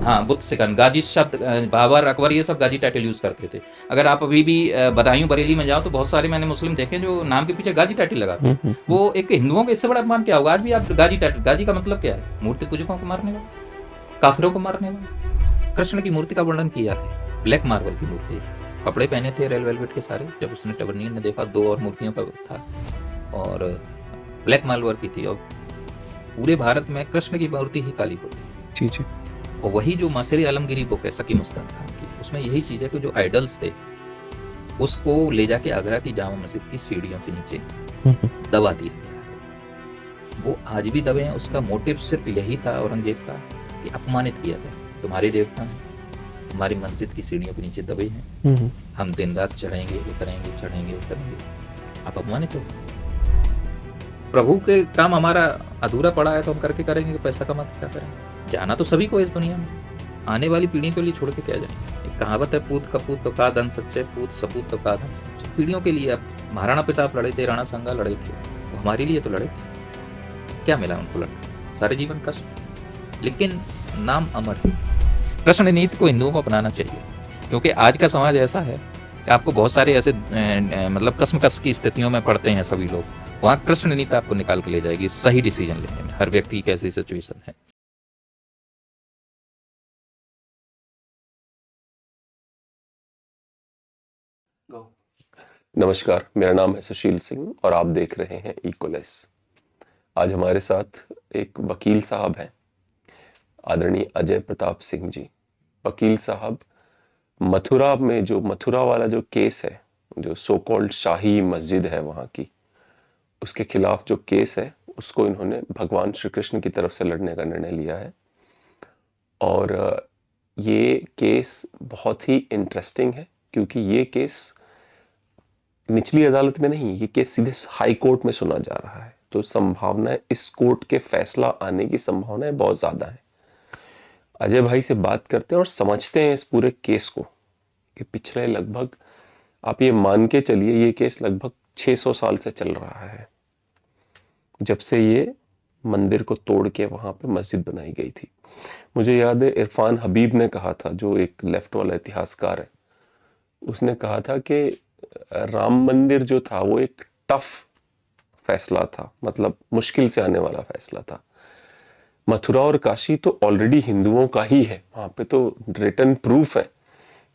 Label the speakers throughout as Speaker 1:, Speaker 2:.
Speaker 1: हाँ, बुत सिकंद, गाजी शब्द, बाबर, अकबर, ये सब गाजी टाइटल यूज़ करते थे। अगर आप अभी भी बदायूं, बरेली में जाओ तो बहुत सारे मैंने मुस्लिम देखे जो नाम के पीछे गाजी टाइटल लगाते हैं। वो एक हिंदुओं का इससे बड़ा अपमान क्या होगा? आज भी आप गाजी टाइटल, गाजी का मतलब क्या है? मूर्ति पूजकों को मारने वाला, काफिरों को मारने वाला। कृष्ण की मूर्ति का वर्णन किया है, ब्लैक मार्बल की मूर्ति है, कपड़े पहने थे रेड वेलवेट के सारे। जब उसने टबरनील ने देखा 2 और मूर्तियों का था और ब्लैक मार्बल की थी, और पूरे भारत में कृष्ण की मूर्ति ही काली होती है।
Speaker 2: जी जी।
Speaker 1: और वही जो मासिर आलमगीरी बुक है सकीम उस्ताद खान की, उसमें यही चीज़ है कि जो आइडल्स थे उसको ले जाके आगरा की जामा मस्जिद की सीढ़ियों के नीचे दबा दिया गया। वो आज भी दबे हैं। उसका मोटिव सिर्फ यही था औरंगजेब का कि अपमानित किया गया, तुम्हारे देवता हैं, हमारी मस्जिद की सीढ़ियों के नीचे दबे हैं, हम दिन रात चढ़ेंगे उतरेंगे, चढ़ेंगे उतरेंगे, आप अपमानित हो। प्रभु के काम हमारा अधूरा पड़ा है तो हम करके करेंगे, पैसा कमा के क्या करेंगे? जाना तो सभी को इस दुनिया में, आने वाली पीढ़ी के लिए छोड़ के क्या जाएंगे? एक कहावत है, पूत कपूत तो का धन सच्चे, पूत सपूत तो का धन सच्चे। पीढ़ियों के लिए अब महाराणा प्रताप लड़े थे, राणा संगा लड़े थे, वो हमारे लिए तो लड़े थे। क्या मिला उनको लड़कर? सारे जीवन कष्ट, लेकिन नाम अमर है। कृष्ण नीति को हिंदुओं को अपनाना चाहिए, क्योंकि आज का समाज ऐसा है कि आपको बहुत सारे ऐसे मतलब कसमकस की स्थितियों में पड़ते हैं सभी लोग, वहाँ कृष्ण नीति आपको निकाल के ले जाएगी सही डिसीजन लेने में। हर व्यक्ति की कैसी सिचुएशन है।
Speaker 2: नमस्कार, मेरा नाम है सुशील सिंह और आप देख रहे हैं इक्वलेस। आज हमारे साथ एक वकील साहब हैं, आदरणीय अजय प्रताप सिंह जी। वकील साहब मथुरा में जो मथुरा वाला जो केस है, जो सो कॉल्ड शाही मस्जिद है वहाँ की, उसके खिलाफ जो केस है उसको इन्होंने भगवान श्री कृष्ण की तरफ से लड़ने का निर्णय लिया है। और ये केस बहुत ही इंटरेस्टिंग है क्योंकि ये केस निचली अदालत में नहीं, ये केस सीधे हाई कोर्ट में सुना जा रहा है। तो संभावना है इस कोर्ट के फैसला आने की संभावनाएं बहुत ज्यादा है। अजय भाई से बात करते हैं और समझते हैं इस पूरे केस को कि पिछले लगभग, आप ये मान के चलिए, ये केस लगभग 600 साल से चल रहा है, जब से ये मंदिर को तोड़ के वहां पे मस्जिद बनाई गई थी। मुझे याद है इरफान हबीब ने कहा था, जो एक लेफ्ट वाला इतिहासकार है, उसने कहा था कि राम मंदिर जो था वो एक टफ फैसला था, मतलब मुश्किल से आने वाला फैसला था। मथुरा और काशी तो ऑलरेडी हिंदुओं का ही है, वहां पे तो रिटन प्रूफ है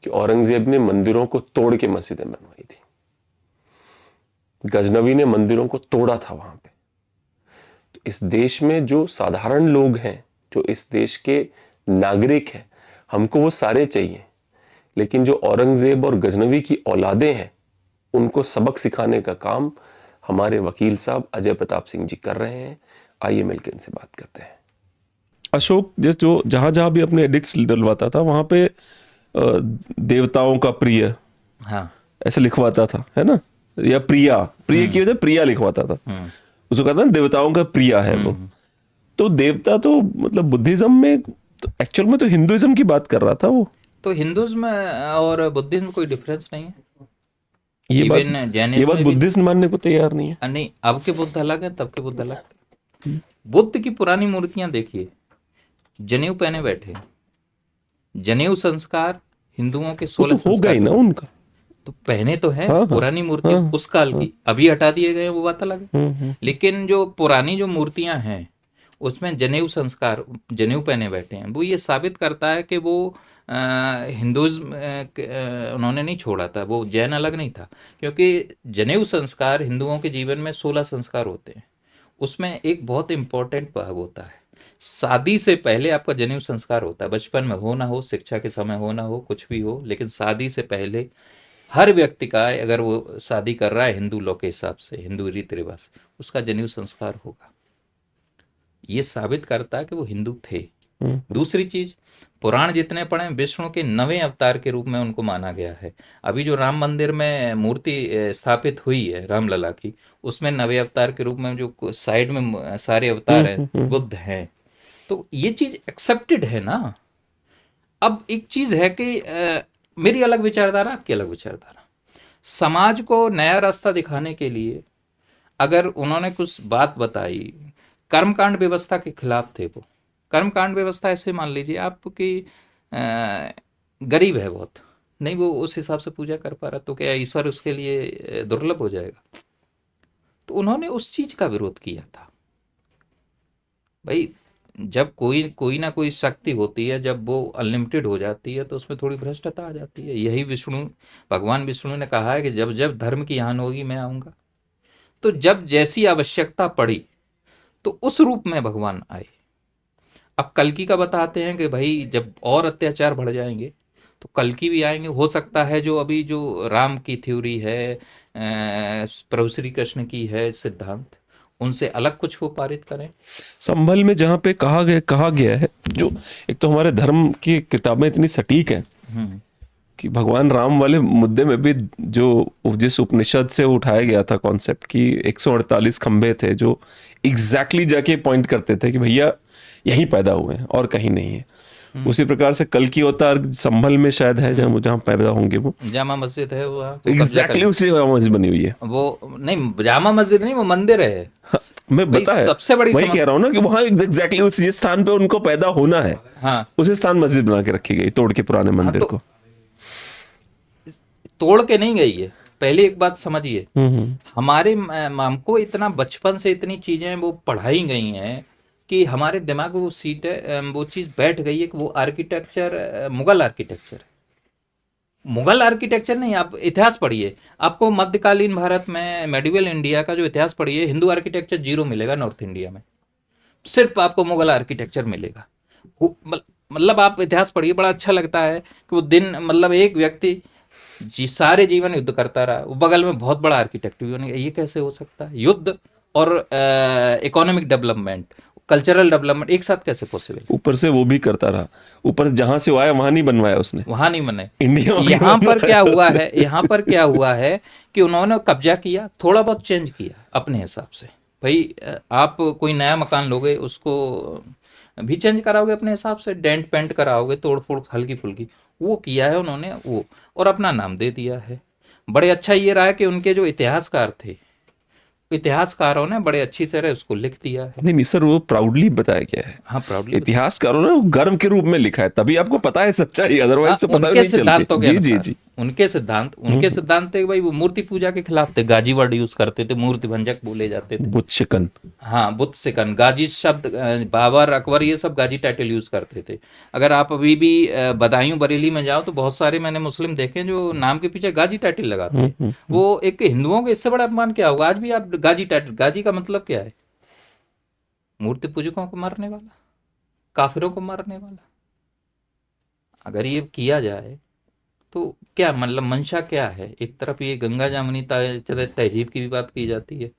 Speaker 2: कि औरंगजेब ने मंदिरों को तोड़ के मस्जिदें बनवाई थी। गजनवी ने मंदिरों को तोड़ा था वहां पे। तो इस देश में जो साधारण लोग हैं, जो इस देश के नागरिक हैं, हमको वो सारे चाहिए, लेकिन जो औरंगजेब और गजनवी की औलादें हैं उनको सबक सिखाने का काम हमारे वकील साहब अजय प्रताप सिंह जी कर रहे हैं। आइए मिलकर इनसे बात करते हैं। अशोक, जो जहां जहां भी अपने एडिक्ट्स डलवाता था वहां पे देवताओं का प्रिय,
Speaker 1: हाँ,
Speaker 2: ऐसे लिखवाता था, है ना, या प्रिया, प्रिय की वजह प्रिया लिखवाता था, उसको कहता था देवताओं का प्रिया है वो। तो देवता तो मतलब बुद्धिज्म में, तो एक्चुअल में तो हिंदुइज्म की बात कर रहा था वो।
Speaker 1: तो हिंदुइज्म और बुद्धिज्म में कोई डिफरेंस नहीं है।
Speaker 2: ये
Speaker 1: इवन
Speaker 2: बात
Speaker 1: जैनिज्म में भी
Speaker 2: बुद्धिस्ट मानने को तैयार नहीं है।
Speaker 1: नहीं, अब के बुद्ध अलग है, तब के बुद्ध अलग थे। बुद्ध की पुरानी मूर्तियां देखिए, जनेऊ पहने बैठे। जनेऊ संस्कार हिंदुओं के 16
Speaker 2: तो हो गई ना उनका,
Speaker 1: तो पहने तो है।
Speaker 2: हाँ,
Speaker 1: पुरानी मूर्ति उस काल की अभी हटा दिए गए, वो बात अलग है। लेकिन जो पुरानी जो मूर्तियां हैं उसमें जनेऊ संस्कार, जनेऊ पहने बैठे हैं, वो ये साबित करता है कि वो हिंदुइज्म उन्होंने नहीं छोड़ा था। वो जैन अलग नहीं था, क्योंकि जनेऊ संस्कार हिंदुओं के जीवन में 16 संस्कार होते हैं। उसमें एक बहुत इंपॉर्टेंट भाग होता है, शादी से पहले आपका जनेऊ संस्कार होता है। बचपन में हो ना हो, शिक्षा के समय हो ना हो, कुछ भी हो, लेकिन शादी से पहले हर व्यक्ति का, अगर वो शादी कर रहा है हिंदू लॉ के हिसाब से, हिंदू रीति रिवाज, उसका जनेऊ संस्कार होगा। ये साबित करता है कि वो हिंदू थे। दूसरी चीज, पुराण जितने पढ़े, विष्णु के 9वें अवतार के रूप में उनको माना गया है। अभी जो राम मंदिर में मूर्ति स्थापित हुई है रामलला की, उसमें 9वें अवतार के रूप में जो साइड में सारे अवतार हैं बुद्ध हैं। तो ये चीज एक्सेप्टेड है ना। अब एक चीज है कि मेरी अलग विचारधारा, आपकी अलग विचारधारा। समाज को नया रास्ता दिखाने के लिए अगर उन्होंने कुछ बात बताई, कर्मकांड व्यवस्था के खिलाफ थे वो, कर्मकांड व्यवस्था ऐसे मान लीजिए आपकी गरीब है बहुत, नहीं वो उस हिसाब से पूजा कर पा रहा, तो क्या ईश्वर उसके लिए दुर्लभ हो जाएगा? तो उन्होंने उस चीज का विरोध किया था। भाई जब कोई कोई ना कोई शक्ति होती है, जब वो अनलिमिटेड हो जाती है तो उसमें थोड़ी भ्रष्टता आ जाती है। यही भगवान विष्णु ने कहा है कि जब जब धर्म की हानि होगी मैं आऊंगा। तो जब जैसी आवश्यकता पड़ी तो उस रूप में भगवान आए। अब कल्कि का बताते हैं कि भाई जब और अत्याचार बढ़ जाएंगे तो कल्कि भी आएंगे। हो सकता है जो अभी जो राम की थ्योरी है, प्रभु श्री कृष्ण की है सिद्धांत, उनसे अलग कुछ वो पारित करें।
Speaker 2: संभल में जहाँ पे कहा गया है, जो एक तो हमारे धर्म की किताबें इतनी सटीक हैं कि भगवान राम वाले मुद्दे में भी जो जिस उपनिषद से उठाया गया था कॉन्सेप्ट कि 148 खंबे थे जो एग्जैक्टली जाके पॉइंट करते थे कि भैया यहीं पैदा हुए हैं और कहीं नहीं है। उसी प्रकार से कल की अवतार संभल में शायद है जहाँ पैदा होंगे वो
Speaker 1: जामा मस्जिद है वो
Speaker 2: एग्जैक्टली उसी मस्जिद बनी हुई है।
Speaker 1: वो नहीं, जामा मस्जिद नहीं, वो मंदिर है।
Speaker 2: हाँ, मैं
Speaker 1: भाई
Speaker 2: बताया
Speaker 1: सबसे बड़ी
Speaker 2: वही कह रहा हूँ ना कि वहाँ एग्जैक्टली उस जिस स्थान पे उनको पैदा होना है,
Speaker 1: हाँ,
Speaker 2: उसी स्थान मस्जिद बना के रखी गई तोड़ के पुराने मंदिर
Speaker 1: तो
Speaker 2: को।
Speaker 1: तोड़ के नहीं गई है। पहले एक बात समझिए, हमारे हमको इतना बचपन से इतनी चीजें वो पढ़ाई गई हैं कि हमारे दिमाग में वो सीट है, वो चीज बैठ गई है कि वो architecture Mughal architecture. Mughal architecture नहीं, आप इतिहास पढ़िए, आपको मध्यकालीन भारत में मेडिवल इंडिया का जो इतिहास पढ़िए, हिंदू आर्किटेक्चर जीरो मिलेगा नॉर्थ इंडिया में, सिर्फ आपको मुगल आर्किटेक्चर मिलेगा। मतलब आप इतिहास पढ़िए, बड़ा अच्छा लगता है कि वो दिन मतलब एक व्यक्ति सारे जीवन युद्ध करता रहा, वो बगल में बहुत बड़ा आर्किटेक्ट भी बन गया। ये कैसे हो सकता है? युद्ध और इकोनॉमिक डेवलपमेंट, कल्चरल डेवलपमेंट एक साथ कैसे पॉसिबल?
Speaker 2: ऊपर से वो भी करता रहा, ऊपर जहां से वो आया वहां नहीं बनवाया उसने,
Speaker 1: वहां नहीं बने।
Speaker 2: इंडिया में
Speaker 1: यहाँ पर क्या हुआ है, यहाँ पर क्या हुआ है कि उन्होंने कब्जा किया, थोड़ा बहुत चेंज किया अपने हिसाब से। भाई आप कोई नया मकान लोगे, उसको भी चेंज कराओगे अपने हिसाब से, डेंट पेंट कराओगे, तोड़ फोड़ हल्की फुल्की, वो किया है उन्होंने वो, और अपना नाम दे दिया है। बड़े अच्छा ये रहा है कि उनके जो इतिहासकार थे, इतिहासकारों ने बड़े अच्छी तरह उसको लिख दिया है।
Speaker 2: नहीं सर, वो प्राउडली बताया गया है।
Speaker 1: हाँ, प्राउडली
Speaker 2: इतिहासकारों ने गर्व के रूप में लिखा है, तभी आपको पता है सच्चाई, अदरवाइज तो पता
Speaker 1: उनके
Speaker 2: नहीं
Speaker 1: सिद्धांतों
Speaker 2: चलती।
Speaker 1: के
Speaker 2: जी जी
Speaker 1: अनुसार,
Speaker 2: जी,
Speaker 1: उनके सिद्धांत थे भाई, वो मूर्ति पूजा के खिलाफ थे, गाजी वर्ड यूज करते थे, मूर्ति भंजक बोले जाते थे।
Speaker 2: बुत शिकन,
Speaker 1: हाँ, बुत सिकन, गाजी शब्द, बाबर अकबर ये सब गाजी टाइटल यूज करते थे। अगर आप अभी भी बदायूं बरेली में जाओ तो बहुत सारे मैंने मुस्लिम देखे जो नाम के पीछे गाजी टाइटल लगाते हैं। वो एक हिंदुओं के इससे बड़ा अपमान क्या होगा? आज भी आप गाजी टाइटल, गाजी का मतलब क्या है? मूर्ति पूजकों को मारने वाला, काफिरों को मारने वाला। अगर ये किया जाए तो क्या मतलब मंशा क्या है? एक तरफ ये गंगा जामुनी तहजीब की भी बात की जाती है,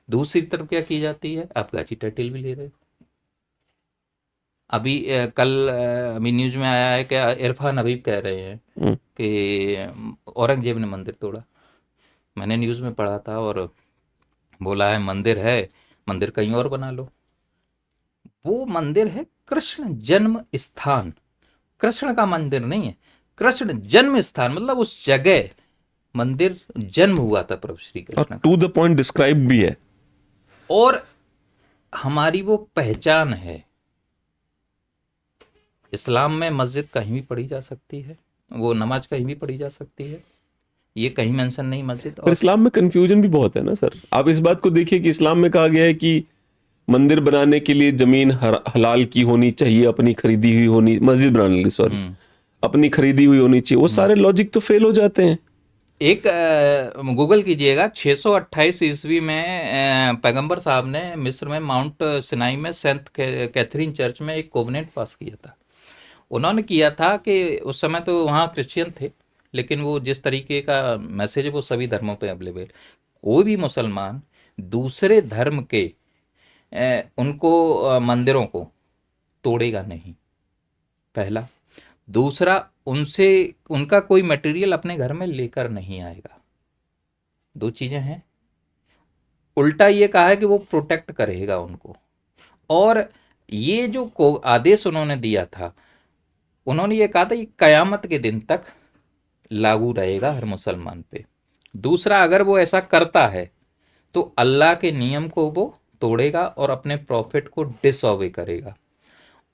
Speaker 1: दूसरी तरफ क्या की जाती है? आप गाजी टाइटल भी ले रहे हो। अभी अभी न्यूज में आया है कि इरफान हबीब कह रहे हैं कि औरंगजेब ने मंदिर तोड़ा। मैंने न्यूज में पढ़ा था और बोला है मंदिर है, मंदिर कहीं और बना लो। वो मंदिर है कृष्ण जन्म स्थान, कृष्ण का मंदिर नहीं है, कृष्ण जन्म स्थान, मतलब उस जगह मंदिर जन्म हुआ था प्रभु श्री कृष्ण का।
Speaker 2: टू द पॉइंट डिस्क्राइब भी है,
Speaker 1: और हमारी वो पहचान है। इस्लाम में मस्जिद कहीं भी पढ़ी जा सकती है, वो नमाज कहीं भी पढ़ी जा सकती है, ये कहीं मेंशन नहीं मस्जिद।
Speaker 2: पर इस्लाम में कंफ्यूजन भी बहुत है ना सर। आप इस बात को देखिए कि इस्लाम में कहा गया है कि मंदिर बनाने के लिए जमीन हलाल की होनी चाहिए, अपनी खरीदी हुई होनी, मस्जिद बनाने के लिए सॉरी अपनी खरीदी हुई होनी चाहिए। वो सारे लॉजिक तो फेल हो जाते हैं।
Speaker 1: एक गूगल कीजिएगा, 628 ईस्वी में पैगंबर साहब ने मिस्र में माउंट सिनाई में सेंट कैथरीन चर्च में एक कोवेनेंट पास किया था। उन्होंने किया था कि उस समय तो वहाँ क्रिश्चियन थे, लेकिन वो जिस तरीके का मैसेज है वो सभी धर्मों पे अवेलेबल। कोई भी मुसलमान दूसरे धर्म के उनको मंदिरों को तोड़ेगा नहीं, पहला। दूसरा, उनसे उनका कोई मटेरियल अपने घर में लेकर नहीं आएगा। दो चीजें हैं। उल्टा ये कहा है कि वो प्रोटेक्ट करेगा उनको। और ये जो आदेश उन्होंने दिया था, उन्होंने ये कहा था कि कयामत के दिन तक लागू रहेगा हर मुसलमान पे। दूसरा, अगर वो ऐसा करता है तो अल्लाह के नियम को वो तोड़ेगा और अपने प्रॉफिट को डिसऑबे करेगा।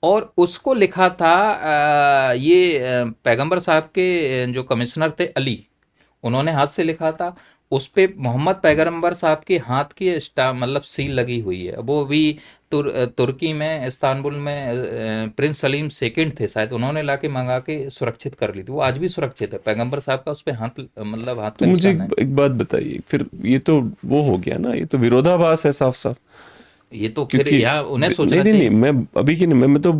Speaker 1: और उसको लिखा था पैगंबर साहब के जो कमिश्नर थे अली, उन्होंने हाथ से लिखा था। उस पे मोहम्मद पैगंबर साहब के हाथ की मतलब सील लगी हुई है। वो भी तुर्की में, इस्तांबुल में प्रिंस सलीम सेकंड थे शायद, उन्होंने लाके मंगा के सुरक्षित कर ली थी। वो आज भी सुरक्षित है, पैगंबर साहब का उस पे हाथ, मतलब हाथ
Speaker 2: तो
Speaker 1: का
Speaker 2: मुझे
Speaker 1: निशान है।
Speaker 2: एक बात बताइए, फिर ये तो वो हो गया ना, ये तो विरोधाभास है साफ साफ।
Speaker 1: ये तो फिर
Speaker 2: क्योंकि
Speaker 1: यहाँ उन्हें
Speaker 2: नहीं
Speaker 1: सोचना
Speaker 2: नहीं नहीं,
Speaker 1: चाहिए।
Speaker 2: मैं अभी की नहीं, मैं तो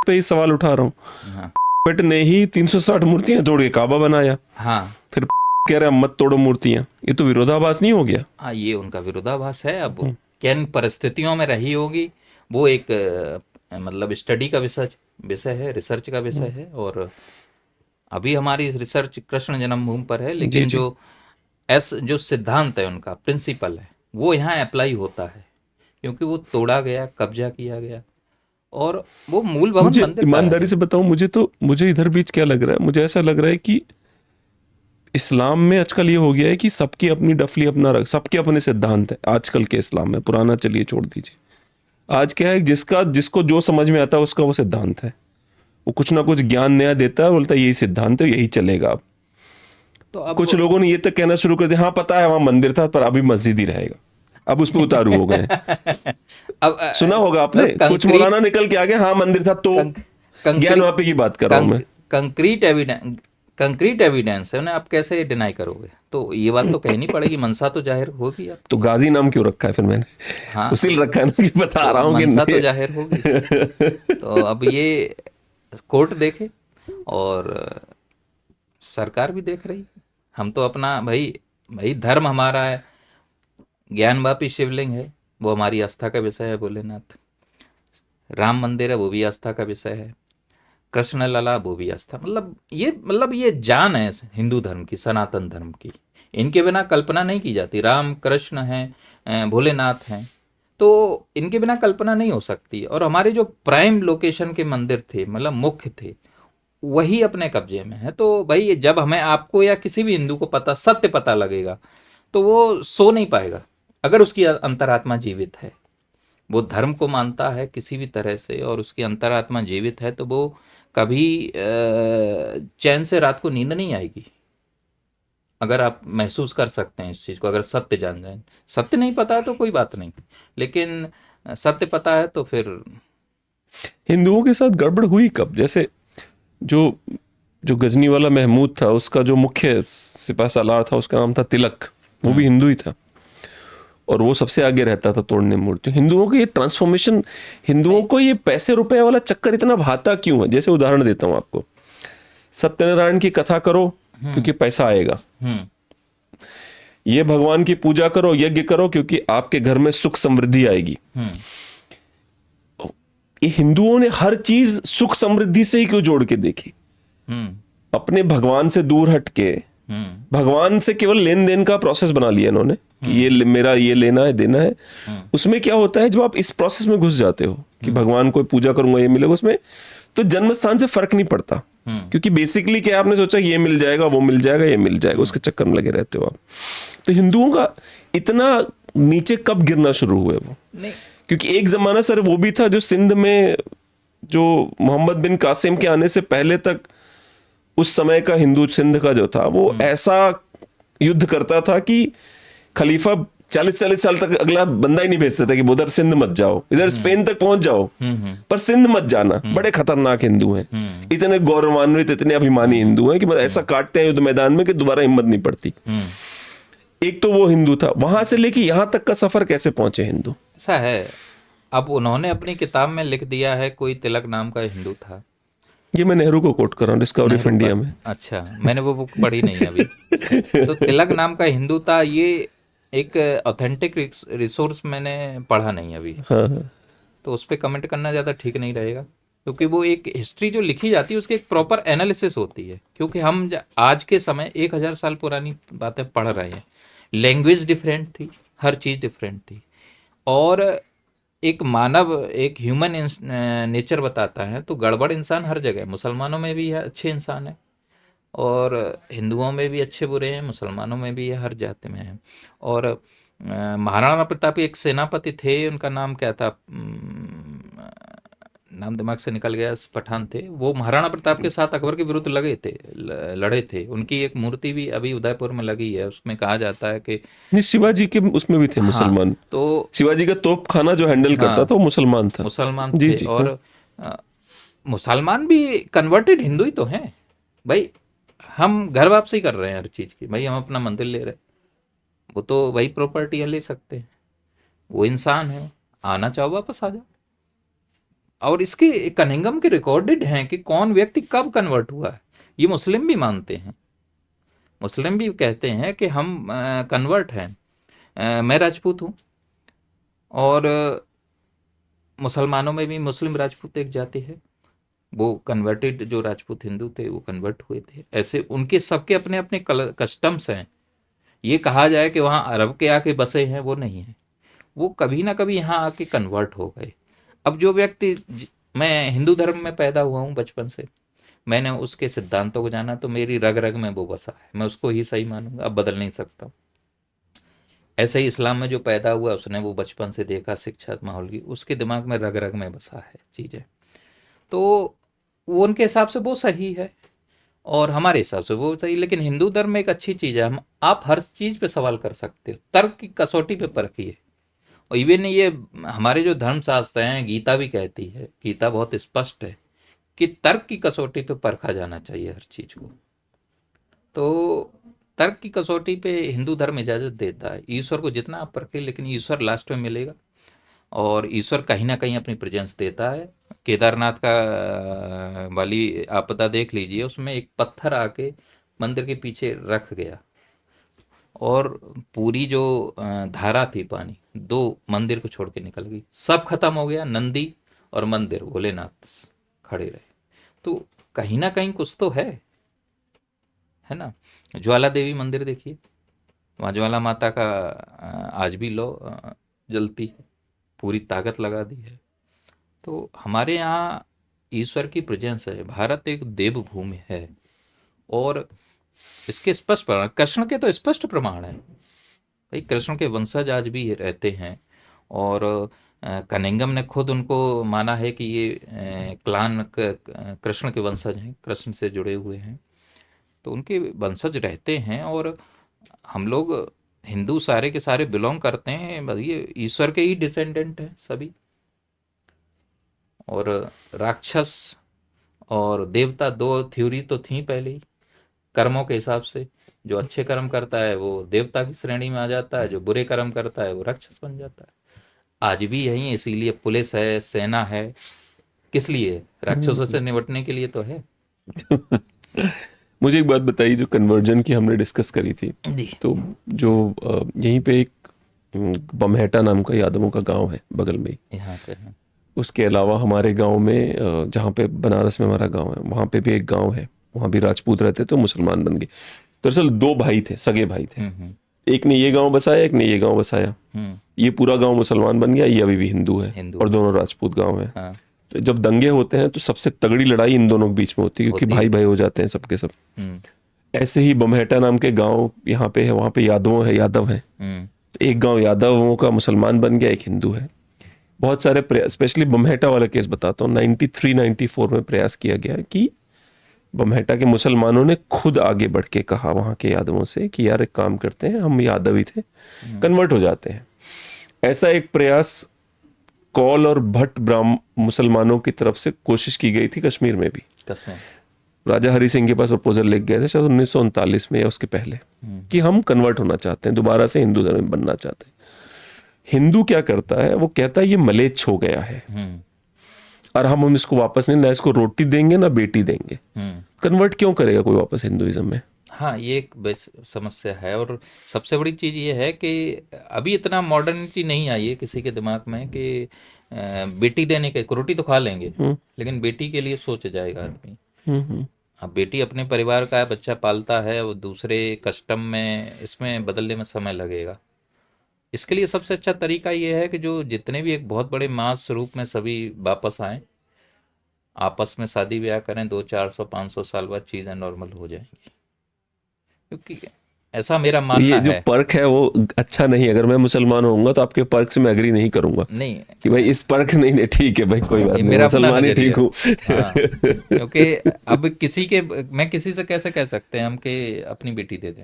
Speaker 2: पे ही सवाल उठा रहा हूँ।
Speaker 1: हाँ
Speaker 2: बट ने ही 360 मूर्तियां तोड़ के काबा बनाया,
Speaker 1: हाँ
Speaker 2: फिर कह रहे हैं मत तोड़ो मूर्तियां। ये तो विरोधाभास नहीं हो गया?
Speaker 1: हाँ, ये उनका विरोधाभास है। अब किन परिस्थितियों में रही होगी, वो एक मतलब स्टडी का विषय है, रिसर्च का विषय है। और अभी हमारी रिसर्च कृष्ण जन्मभूमि पर है,
Speaker 2: जी
Speaker 1: लेकिन
Speaker 2: जी।
Speaker 1: जो सिद्धांत है, उनका प्रिंसिपल है, वो यहाँ अप्लाई होता है। क्योंकि वो तोड़ा गया, कब्जा किया गया, और वो मूल भवन
Speaker 2: मुझे
Speaker 1: मंदिर का
Speaker 2: ईमानदारी
Speaker 1: है।
Speaker 2: से बताऊं, मुझे इधर बीच क्या लग रहा है, मुझे ऐसा लग रहा है कि इस्लाम में आजकल ये हो गया है कि सबकी अपनी डफली अपना रख, सबके अपने सिद्धांत है आजकल के इस्लाम में। पुराना चलिए छोड़ दीजिए, आज क्या है, जिसको जो समझ में आता है उसका वो सिद्धांत है। वो कुछ ना कुछ ज्ञान नया देता है, बोलता है यही सिद्धांत है, यही चलेगा। अब
Speaker 1: तो अब
Speaker 2: कुछ लोगों ने ये तक कहना शुरू कर दिया, हाँ पता है वहां मंदिर था पर अभी मस्जिद ही रहेगा, अब उस पर उतारू हो गए हैं।
Speaker 1: अब
Speaker 2: सुना होगा आपने,
Speaker 1: मतलब
Speaker 2: कुछ मौलाना निकल के आ गए, हाँ मंदिर था तो। ज्ञान
Speaker 1: कंक्रीट
Speaker 2: वापी की बात कर रहा हूं मैं।
Speaker 1: कंक्रीट एविडेंस है, उन्हें आप कैसे डिनाई करोगे? तो ये बात तो कहनी पड़ेगी, मनसा तो जाहिर होगी अब।
Speaker 2: तो गाजी नाम क्यों रखा है फिर मैंने?
Speaker 1: हाँ,
Speaker 2: उसी रखा है ना, कि बता
Speaker 1: तो
Speaker 2: रहा हूँ कि
Speaker 1: मनसा तो
Speaker 2: नहीं।
Speaker 1: जाहिर होगी। तो अब ये कोर्ट देखे, और सरकार भी देख रही है। हम तो अपना भाई भाई धर्म हमारा है, ज्ञानवापी शिवलिंग है, वो हमारी आस्था का विषय है, भोलेनाथ। राम मंदिर है, वो भी आस्था का विषय है। कृष्ण लला, वो भी आस्था, मतलब ये जान है हिंदू धर्म की, सनातन धर्म की। इनके बिना कल्पना नहीं की जाती। राम कृष्ण हैं, भोलेनाथ हैं, तो इनके बिना कल्पना नहीं हो सकती। और हमारे जो प्राइम लोकेशन के मंदिर थे, मतलब मुख्य थे, वही अपने कब्जे में है। तो भाई जब हमें, आपको या किसी भी हिंदू को सत्य पता लगेगा, तो वो सो नहीं पाएगा। अगर उसकी अंतरात्मा जीवित है, वो धर्म को मानता है किसी भी तरह से, और उसकी अंतरात्मा जीवित है, तो वो कभी चैन से रात को नींद नहीं आएगी। अगर आप महसूस कर सकते हैं इस चीज़ को, अगर सत्य जान जाए। सत्य नहीं पता है तो कोई बात नहीं, लेकिन सत्य पता है तो फिर।
Speaker 2: हिंदुओं के साथ गड़बड़ हुई कब? जैसे जो जो गजनी वाला महमूद था, उसका जो मुख्य सिपह सालार था, उसका नाम था तिलक, वो भी हिंदू ही था, और वो सबसे आगे रहता था तोड़ने मूर्ति। हिंदुओं के ये ट्रांसफॉर्मेशन, हिंदुओं को ये पैसे रुपए वाला चक्कर इतना भाता क्यों है? जैसे उदाहरण देता हूं आपको, सत्यनारायण की कथा करो क्योंकि पैसा आएगा,
Speaker 1: हम्म
Speaker 2: ये भगवान की पूजा करो, यज्ञ करो क्योंकि आपके घर में सुख समृद्धि आएगी।
Speaker 1: हम्म
Speaker 2: ये हिंदुओं ने हर चीज सुख समृद्धि से ही क्यों जोड़ के देखी?
Speaker 1: हम्म
Speaker 2: अपने भगवान से दूर हट के भगवान से केवल लेन देन का प्रोसेस बना लिया इन्होंने, कि मेरा ये लेना है, देना है। उसमें क्या होता है, जब आप इस प्रोसेस में घुस जाते हो कि भगवान को पूजा करूंगा ये मिलेगा, उसमें तो जन्म स्थान से फर्क नहीं पड़ता, क्योंकि बेसिकली क्या आपने सोचा ये मिल जाएगा, वो मिल जाएगा, ये मिल जाएगा, उसके चक्कर में लगे रहते हो आप। तो हिंदुओं का इतना नीचे कब गिरना शुरू हुए वो?
Speaker 1: नहीं,
Speaker 2: क्योंकि एक जमाना सर वो भी था जो सिंध में, जो मोहम्मद बिन कासिम के आने से पहले तक उस समय का हिंदू सिंध का जो था, वो ऐसा युद्ध करता था कि खलीफा 40-40 साल तक अगला बंदा ही नहीं भेजता था कि उधर सिंध मत जाओ, इधर स्पेन तक पहुंच जाओ, पर सिंध मत जाना। बड़े खतरनाक हिंदू हैं, इतने गौरवान्वित, इतने अभिमानी हिंदू हैं कि मतलब ऐसा काटते हैं युद्ध मैदान में कि दोबारा हिम्मत नहीं पड़ती। एक तो वो हिंदू था, वहां से लेके यहां तक का सफर कैसे पहुंचे हिंदू?
Speaker 1: ऐसा है। अब उन्होंने अपनी किताब में लिख दिया है, कोई तिलक नाम का हिंदू था।
Speaker 2: ये मैं नेहरू को कोट कर रहा हूँ, डिस्कवरी ऑफ इंडिया में।
Speaker 1: अच्छा, मैंने वो बुक पढ़ी नहीं है अभी। तो तिलक नाम का हिंदू था, ये एक ऑथेंटिक रिसोर्स मैंने पढ़ा नहीं अभी।
Speaker 2: हाँ।
Speaker 1: तो उस पर कमेंट करना ज़्यादा ठीक नहीं रहेगा, क्योंकि वो एक हिस्ट्री जो लिखी जाती है उसकी एक प्रॉपर एनालिसिस होती है। क्योंकि हम आज के समय 1000 साल पुरानी बातें पढ़ रहे हैं। लैंग्वेज डिफरेंट थी, हर चीज़ डिफरेंट थी, और एक मानव, एक ह्यूमन नेचर बताता है, तो गड़बड़ इंसान हर जगह है। मुसलमानों में भी है अच्छे इंसान है, और हिंदुओं में भी अच्छे बुरे हैं, मुसलमानों में भी है, हर जाति में है। और महाराणा प्रताप एक सेनापति थे, उनका नाम क्या था, नाम दिमाग से निकल गया, पठान थे वो, महाराणा प्रताप के साथ अकबर के विरुद्ध लड़े थे। उनकी एक मूर्ति भी अभी उदयपुर में लगी है, उसमें कहा जाता है कि
Speaker 2: नहीं, शिवाजी के उसमें भी थे
Speaker 1: हाँ,
Speaker 2: मुसलमान।
Speaker 1: तो
Speaker 2: शिवाजी का तोप खाना जो हैंडल करता
Speaker 1: हाँ,
Speaker 2: था वो मुसलमान था।
Speaker 1: मुसलमान
Speaker 2: जी
Speaker 1: थे।
Speaker 2: जी हाँ।
Speaker 1: और मुसलमान भी कन्वर्टेड हिंदू ही तो हैं भाई। हम घर वापसी कर रहे हैं हर चीज़ की भाई, हम अपना मंदिर ले रहे हैं, वो तो वही प्रॉपर्टी ले सकते हैं, वो इंसान है, आना चाहो वापस आ जाओ। और इसके कनिंगम के रिकॉर्डेड हैं कि कौन व्यक्ति कब कन्वर्ट हुआ है, ये मुस्लिम भी मानते हैं। मुस्लिम भी कहते हैं कि हम कन्वर्ट हैं, मैं राजपूत हूँ। और मुसलमानों में भी मुस्लिम राजपूत एक जाति है, वो कन्वर्टेड जो राजपूत हिंदू थे वो कन्वर्ट हुए थे। ऐसे उनके सबके अपने अपने कस्टम्स हैं। ये कहा जाए कि वहाँ अरब के आके बसे हैं, वो नहीं है, वो कभी ना कभी यहाँ आके कन्वर्ट हो गए। अब जो व्यक्ति, मैं हिंदू धर्म में पैदा हुआ हूँ बचपन से, मैंने उसके सिद्धांतों को जाना, तो मेरी रग रग में वो बसा है, मैं उसको ही सही मानूंगा, अब बदल नहीं सकता। ऐसे ही इस्लाम में जो पैदा हुआ, उसने वो बचपन से देखा शिक्षा माहौल की, उसके दिमाग में रग रग में बसा है चीज़ें, तो वो उनके हिसाब से वो सही है और हमारे हिसाब से वो सही। लेकिन हिंदू धर्म में एक अच्छी चीज़ है, हम आप हर चीज़ पे सवाल कर सकते हो, तर्क की कसौटी पे परखिए। और इवन ये हमारे जो धर्म शास्त्र हैं, गीता भी कहती है, गीता बहुत स्पष्ट है कि तर्क की कसौटी पे परखा जाना चाहिए हर चीज़ को। तो तर्क की कसौटी पे हिंदू धर्म इजाज़त देता है, ईश्वर को जितना आप परखें, लेकिन ईश्वर लास्ट में मिलेगा। और ईश्वर कहीं ना कहीं अपनी प्रेजेंस देता है। केदारनाथ का वाली आपदा देख लीजिए, उसमें एक पत्थर आके मंदिर के पीछे रख गया और पूरी जो धारा थी पानी, दो मंदिर को छोड़ के निकल गई, सब खत्म हो गया, नंदी और मंदिर भोलेनाथ खड़े रहे। तो कहीं ना कहीं कुछ तो है ना। ज्वाला देवी मंदिर देखिए, वहाँ ज्वाला माता का आज भी लो जलती है, पूरी ताकत लगा दी है। तो हमारे यहाँ ईश्वर की प्रेजेंस है। भारत एक देवभूमि है और इसके स्पष्ट प्रमाण, कृष्ण के तो स्पष्ट प्रमाण है भाई, कृष्ण के वंशज आज भी रहते हैं। और कनिंगम ने खुद उनको माना है कि ये क्लान कृष्ण के वंशज हैं, कृष्ण से जुड़े हुए हैं, तो उनके वंशज रहते हैं। और हम लोग हिंदू सारे के सारे बिलोंग करते हैं, बस ये ईश्वर के ही डिसेंडेंट हैं सभी। और राक्षस और देवता दो थ्योरी तो थी पहले ही, कर्मों के हिसाब से। जो अच्छे कर्म करता है वो देवता की श्रेणी में आ जाता है, जो बुरे कर्म करता है वो राक्षस बन जाता है। आज भी यही है, इसीलिए पुलिस है, सेना है, किस लिए? राक्षसों से निपटने के लिए तो है।
Speaker 2: मुझे एक बात बताइए, जो कन्वर्जन की हमने डिस्कस करी थी,
Speaker 1: जी।
Speaker 2: तो जो यहीं पे एक बमहेटा नाम का यादवों का गांव है बगल में ही,
Speaker 1: यहाँ पे है।
Speaker 2: उसके अलावा हमारे गांव में जहाँ पे बनारस में हमारा गांव है, वहाँ पे भी एक गांव है, वहाँ भी राजपूत रहते तो मुसलमान बन गए। दरअसल दो भाई थे, सगे भाई थे, एक ने ये गांव बसाया, एक ने ये गांव बसाया। ये पूरा गांव मुसलमान बन गया, ये अभी भी हिंदू है
Speaker 1: हिंदू
Speaker 2: और
Speaker 1: है।
Speaker 2: दोनों राजपूत गांव है।
Speaker 1: हाँ।
Speaker 2: तो जब दंगे होते हैं तो सबसे तगड़ी लड़ाई इन दोनों के बीच में होती है, क्योंकि
Speaker 1: होती
Speaker 2: भाई
Speaker 1: है।
Speaker 2: भाई हो जाते हैं सबके सब।
Speaker 1: हम्म।
Speaker 2: ऐसे ही बमहेटा नाम के गांव यहाँ पे है, वहाँ पे यादव है।
Speaker 1: हम्म।
Speaker 2: तो एक गांव यादवों का मुसलमान बन गया, एक हिंदू है। बहुत सारे स्पेशली बमहेटा वाला केस बताता हूँ, 93-94 में प्रयास किया गया कि बमहेटा के मुसलमानों ने खुद आगे बढ़ के कहा वहाँ के यादवों से कि यार एक काम करते हैं, हम यादव ही थे, कन्वर्ट हो जाते हैं। ऐसा एक प्रयास कौल और भट्ट मुसलमानों की तरफ से कोशिश की गई थी कश्मीर में भी।
Speaker 1: कश्मीर
Speaker 2: राजा हरि सिंह के पास प्रपोजल लेके गए थे शायद 1939 में या उसके पहले, कि हम कन्वर्ट होना चाहते हैं, दोबारा से हिंदू धर्म में बनना चाहते हैं। हिंदू क्या करता है, वो कहता है ये मलेच्छ हो गया है और हम इसको वापस नहीं, ना इसको रोटी देंगे ना बेटी देंगे। कन्वर्ट क्यों करेगा कोई वापस हिंदुइज्म में?
Speaker 1: हाँ, ये एक समस्या है। और सबसे बड़ी चीज़ ये है कि अभी इतना मॉडर्निटी नहीं आई है किसी के दिमाग में कि बेटी देने के, रोटी तो खा लेंगे लेकिन बेटी के लिए सोच जाएगा आदमी। अब बेटी अपने परिवार का है, बच्चा पालता है, वो दूसरे कस्टम में इसमें बदलने में समय लगेगा। इसके लिए सबसे अच्छा तरीका ये है कि जो जितने भी एक बहुत बड़े मास रूप में सभी वापस आए, आपस में शादी ब्याह करें, 200-400-500 साल बाद चीज़ें नॉर्मल हो जाएंगी। क्योंकि ऐसा मेरा
Speaker 2: ये
Speaker 1: मानना
Speaker 2: जो
Speaker 1: है।
Speaker 2: पर्क है वो अच्छा नहीं। अगर मैं मुसलमान होऊंगा तो आपके पर्क से मैं एग्री नहीं करूंगा
Speaker 1: नहीं,
Speaker 2: कि भाई इस पर्क नहीं, नहीं ठीक है भाई, कोई बात
Speaker 1: ये
Speaker 2: नहीं,
Speaker 1: मेरा अपना
Speaker 2: मुसलमान ही ठीक
Speaker 1: नजरिया
Speaker 2: हूँ।
Speaker 1: है। हाँ, क्योंकि अब किसी के, मैं किसी से कैसे कह सकते हैं हम कि अपनी बेटी दे दें?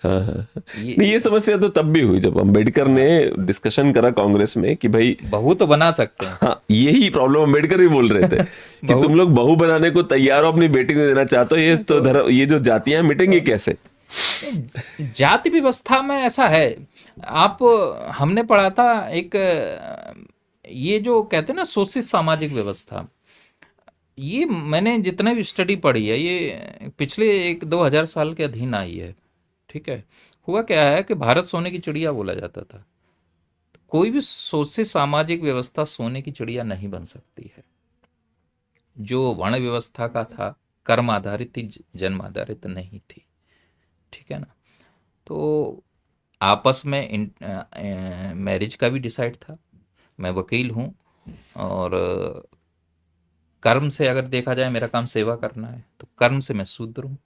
Speaker 2: हाँ हाँ।
Speaker 1: ये,
Speaker 2: नहीं, ये समस्या तो तब भी हुई जब अम्बेडकर ने
Speaker 1: हाँ,
Speaker 2: डिस्कशन करा कांग्रेस में कि भाई,
Speaker 1: बहू तो बना सकते हैं।
Speaker 2: हाँ यही प्रॉब्लम अम्बेडकर भी बोल रहे थे कि
Speaker 1: बहू
Speaker 2: तुम लोग बहू बनाने को तैयार हो, अपनी बेटी को देना चाहते हो, ये तो
Speaker 1: तो
Speaker 2: धर्म, ये जो जातियां मिटेंगी कैसे?
Speaker 1: जाति व्यवस्था में ऐसा है। आप, हमने पढ़ा था एक, ये जो कहते हैं ना शोषित सामाजिक व्यवस्था, ये मैंने जितने भी स्टडी पढ़ी है ये पिछले 1-2 हज़ार साल के अधीन आई है। ठीक है, हुआ क्या है कि भारत सोने की चिड़िया बोला जाता था। कोई भी शोषित सामाजिक व्यवस्था सोने की चिड़िया नहीं बन सकती है। जो वर्ण व्यवस्था का था, कर्म आधारित थी, जन्म आधारित नहीं थी। ठीक है ना? तो आपस में मैरिज का भी डिसाइड था। मैं वकील हूँ, और कर्म से अगर देखा जाए, मेरा काम सेवा करना है, तो कर्म से मैं शूद्र हूँ।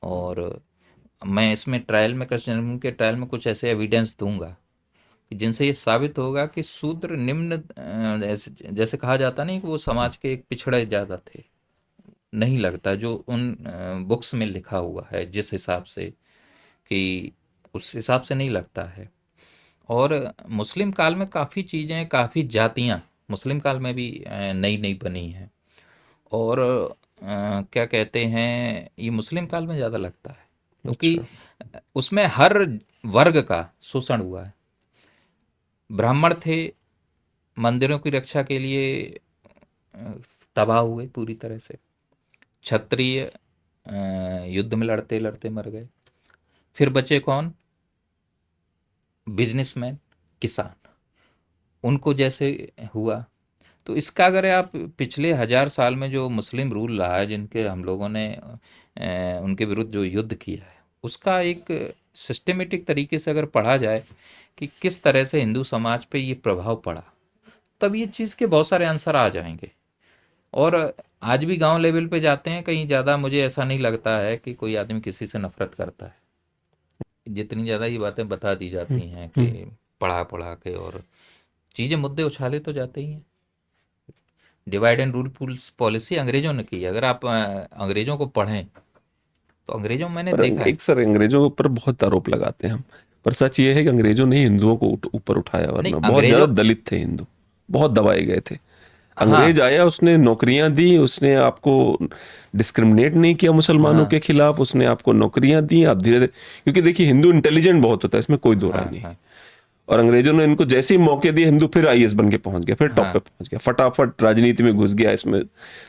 Speaker 1: और मैं इसमें ट्रायल में, कृष्ण जन्म के ट्रायल में कुछ ऐसे एविडेंस दूंगा कि जिनसे ये साबित होगा कि शूद्र निम्न, जैसे कहा जाता नहीं कि वो समाज के एक पिछड़े ज़्यादा थे, नहीं लगता। जो उन बुक्स में लिखा हुआ है जिस हिसाब से, कि उस हिसाब से नहीं लगता है। और मुस्लिम काल में काफ़ी चीज़ें, काफ़ी जातियाँ मुस्लिम काल में भी नई नई बनी हैं। और क्या कहते हैं, ये मुस्लिम काल में ज़्यादा लगता है, क्योंकि
Speaker 2: अच्छा।
Speaker 1: उसमें हर वर्ग का शोषण हुआ है। ब्राह्मण थे, मंदिरों की रक्षा के लिए अ, तबाह हुए पूरी तरह से। क्षत्रिय युद्ध में लड़ते लड़ते मर गए। फिर बचे कौन? बिजनेसमैन, किसान, उनको जैसे हुआ। तो इसका अगर आप पिछले 1,000 साल में जो मुस्लिम रूल रहा है, जिनके हम लोगों ने उनके विरुद्ध जो युद्ध किया है, उसका एक सिस्टमेटिक तरीके से अगर पढ़ा जाए कि किस तरह से हिंदू समाज पे ये प्रभाव पड़ा, तब ये चीज़ के बहुत सारे आंसर आ जाएंगे। और आज भी गांव लेवल पे जाते हैं कहीं, ज़्यादा मुझे ऐसा नहीं लगता है कि कोई आदमी किसी से नफरत करता है। जितनी ज़्यादा ये बातें बता दी जाती हैं कि पढ़ा पढ़ा के, और चीज़ें, मुद्दे उछाले तो जाते ही हैं। डिवाइड एंड रूल पॉलिसी अंग्रेजों ने की है। अगर आप अंग्रेजों को पढ़ें, तो अंग्रेजों में मैंने
Speaker 2: पर
Speaker 1: देखा है।
Speaker 2: एक सर, अंग्रेजों के ऊपर बहुत आरोप लगाते हैं हम, पर सच ये है कि अंग्रेजों ने ही हिंदुओं को ऊपर उठाया,
Speaker 1: नहीं,
Speaker 2: वरना बहुत ज्यादा
Speaker 1: अंग्रेजों,
Speaker 2: दलित थे हिंदू, बहुत दबाए गए थे। अंग्रेज
Speaker 1: हाँ,
Speaker 2: आया, उसने नौकरियां दी, उसने आपको डिस्क्रिमिनेट नहीं किया मुसलमानों
Speaker 1: हाँ,
Speaker 2: के खिलाफ, उसने आपको नौकरियां दी। आप धीरे धीरे, क्योंकि देखिए हिंदू इंटेलिजेंट बहुत होता है, इसमें कोई दो राय
Speaker 1: हाँ,
Speaker 2: नहीं।
Speaker 1: हाँ,
Speaker 2: और अंग्रेजों ने इनको जैसे ही मौके दिए, हिंदू फिर आईएएस बन के पहुंच गया, फिर टॉप पे
Speaker 1: हाँ।
Speaker 2: पहुंच गया, फटाफट राजनीति में घुस गया इसमें।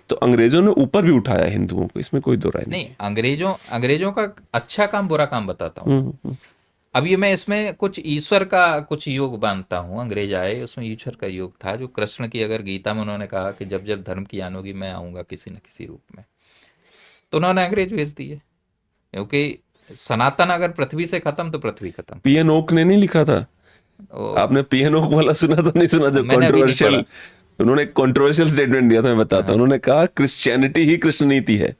Speaker 2: तो अंग्रेजों ने ऊपर भी उठाया हिंदुओं को, इसमें कोई दो राय नहीं
Speaker 1: नहीं,
Speaker 2: है।
Speaker 1: अंग्रेजों अंग्रेजों का अच्छा काम, बुरा काम बताता हूँ।
Speaker 2: हम्म।
Speaker 1: अब ये मैं इसमें कुछ ईश्वर का कुछ योग मानता हूँ। अंग्रेज आए, उसमें ईश्वर का योग था, जो कृष्ण की, अगर गीता में उन्होंने कहा कि जब जब धर्म की आन होगी, मैं आऊँगा किसी न किसी रूप में, तो उन्होंने अंग्रेज भेज दिए। क्योंकि सनातन अगर पृथ्वी से खत्म, तो पृथ्वी खत्म।
Speaker 2: पीएन ओक ने नहीं लिखा था?
Speaker 1: ओ,
Speaker 2: आपने पीएन ओक वाला सुना तो नहीं सुना, जो
Speaker 1: मैंने अभी नहीं
Speaker 2: कंट्रोवर्शियल,
Speaker 1: पढ़ा।
Speaker 2: उन्होंने एक कंट्रोवर्शियल स्टेटमेंट दिया था, मैं बताता हूँ।
Speaker 1: हाँ,
Speaker 2: उन्होंने कहा क्रिश्चियनिटी ही कृष्ण नीति है।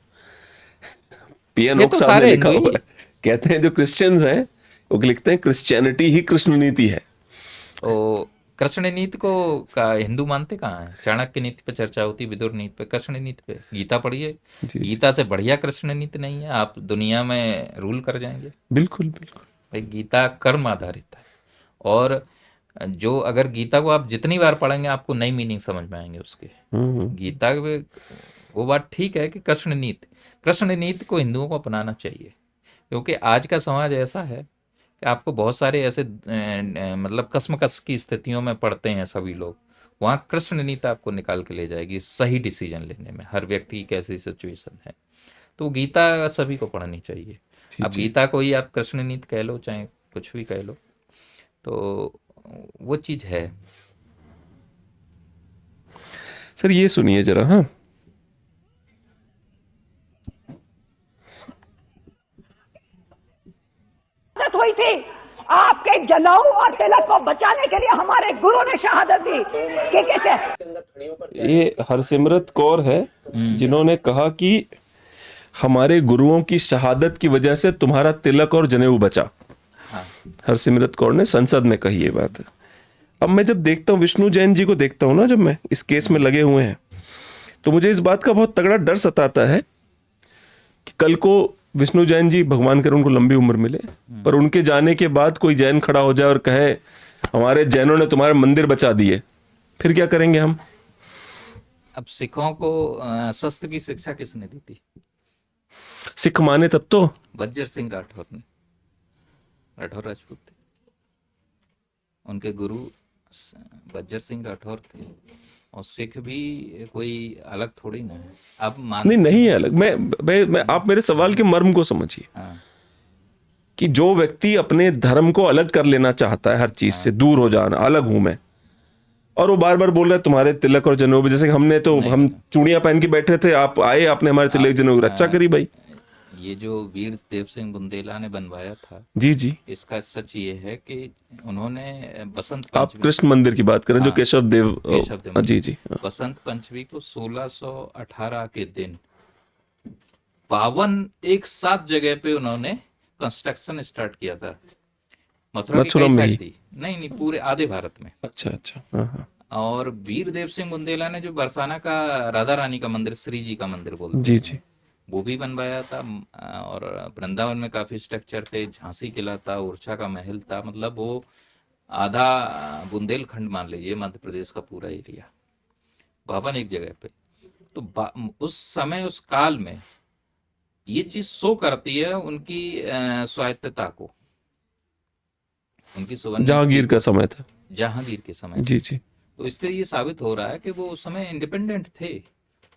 Speaker 2: पीएन
Speaker 1: ये
Speaker 2: ओक
Speaker 1: तो
Speaker 2: साहब ने
Speaker 1: सारे
Speaker 2: लिखा
Speaker 1: हिंदू
Speaker 2: हुआ
Speaker 1: ही।
Speaker 2: है। कहते हैं जो क्रिश्चियंस हैं वो लिखते हैं क्रिश्चियनिटी ही कृष्ण नीति है।
Speaker 1: ओ, कृष्ण नीति को का हिंदू मानते कहाँ है? चाणक्य नीति पे चर्चा होती, विदुर नीति पे, कृष्ण नीति पे गीता पढ़िए।
Speaker 2: जी जी,
Speaker 1: गीता से बढ़िया कृष्ण नीति नहीं है। आप दुनिया में रूल कर जाएंगे।
Speaker 2: बिल्कुल बिल्कुल।
Speaker 1: भाई, गीता कर्म आधारित है। और जो, अगर गीता को आप जितनी बार पढ़ेंगे, आपको नई मीनिंग समझ में आएंगे उसके।
Speaker 2: हम्म।
Speaker 1: गीता में वो बात ठीक है कि कृष्ण नीति को हिंदुओं को अपनाना चाहिए। क्योंकि आज का समाज ऐसा है कि आपको बहुत सारे ऐसे मतलब कश्मकश की स्थितियों में पड़ते हैं सभी लोग। वहाँ कृष्ण नीति आपको निकाल के ले जाएगी सही डिसीजन लेने में, हर व्यक्ति की कैसी सिचुएशन है। तो गीता सभी को पढ़नी चाहिए।
Speaker 2: जी
Speaker 1: अब
Speaker 2: जी।
Speaker 1: गीता को ही आप कृष्ण नीति कह लो, चाहे कुछ भी कह लो, तो वो चीज़ है।
Speaker 2: सर ये सुनिए जरा, हाँ,
Speaker 3: हुई थी। आपके जनेऊ और तिलक को बचाने के लिए हमारे गुरु ने शहादत दी कि कैसे।
Speaker 2: ये हरसिमरत कौर है जिन्होंने कहा कि हमारे गुरुओं की शहादत की वजह से तुम्हारा तिलक और जनेऊ बचा।
Speaker 1: हाँ,
Speaker 2: हरसिमरत कौर ने संसद में कही ये बात। अब मैं जब देखता हूँ विष्णु जैन जी को देखता हूँ ना, जब मैं इस केस में लगे हुए हैं, तो मुझे इस बात का बहुत तगड़ा डर सताता है कि कल को विष्णु जैन जी, भगवान करे उनको लंबी उम्र मिले, पर उनके जाने के बाद कोई जैन खड़ा हो जाए और कहे हमारे जैनों ने तुम्हारे मंदिर बचा दिए, फिर क्या करेंगे हम?
Speaker 1: अब सिखों को शस्त्र की शिक्षा किसने दी थी?
Speaker 2: सिख माने तब तो
Speaker 1: बज्जर सिंह राठौर ने, राठौर राजपूत थे, उनके गुरु बज्जर सिंह राठौर थे। और सिख भी कोई अलग थोड़ी ना है। अब
Speaker 2: नहीं है अलग। मैं आप मेरे सवाल के मर्म को समझिए।
Speaker 1: हाँ,
Speaker 2: कि जो व्यक्ति अपने धर्म को अलग कर लेना चाहता है, हर चीज से दूर हो जाना, अलग हूं मैं, और वो बार बार बोल रहा है तुम्हारे तिलक और जनेऊ, जैसे कि हम चूड़ियां पहन के बैठे थे, आप आए, आपने हमारे तिलक जनेऊ की रक्षा करी भाई।
Speaker 1: ये जो वीर देव सिंह बुंदेला ने बनवाया था,
Speaker 2: जी जी,
Speaker 1: इसका सच ये है कि उन्होंने बसंत
Speaker 2: आप
Speaker 1: पंचमी,
Speaker 2: कृष्ण मंदिर की बात करें जो
Speaker 1: हाँ,
Speaker 2: केशव देव जी जी,
Speaker 1: बसंत पंचमी को 1618 के दिन 52 एक साथ जगह पे उन्होंने कंस्ट्रक्शन स्टार्ट किया था। मथुरा की
Speaker 2: मथुरा
Speaker 1: कई
Speaker 2: में
Speaker 1: साइड
Speaker 2: ही?
Speaker 1: थी, नहीं पूरे आधे भारत में।
Speaker 2: अच्छा अच्छा, हाँ हाँ,
Speaker 1: और वीर देव सिंह बुंदेला ने जो बरसाना का राधा रानी का मंदिर, श्री जी का मंदिर बोलते
Speaker 2: जी
Speaker 1: हैं,
Speaker 2: जी,
Speaker 1: वो भी बनवाया था। और वृंदावन में काफी स्ट्रक्चर थे, झांसी किला था, उर्छा का महल था, मतलब वो आधा बुंदेलखंड मान लीजिए, मध्य प्रदेश का पूरा एरिया 52 एक जगह पे। तो उस समय, उस काल में ये चीज शो करती है उनकी स्वायत्तता को, उनकी
Speaker 2: जहांगीर का समय था,
Speaker 1: जहांगीर के समय।
Speaker 2: जी जी,
Speaker 1: तो इससे ये साबित हो रहा है कि वो उस समय इंडिपेंडेंट थे।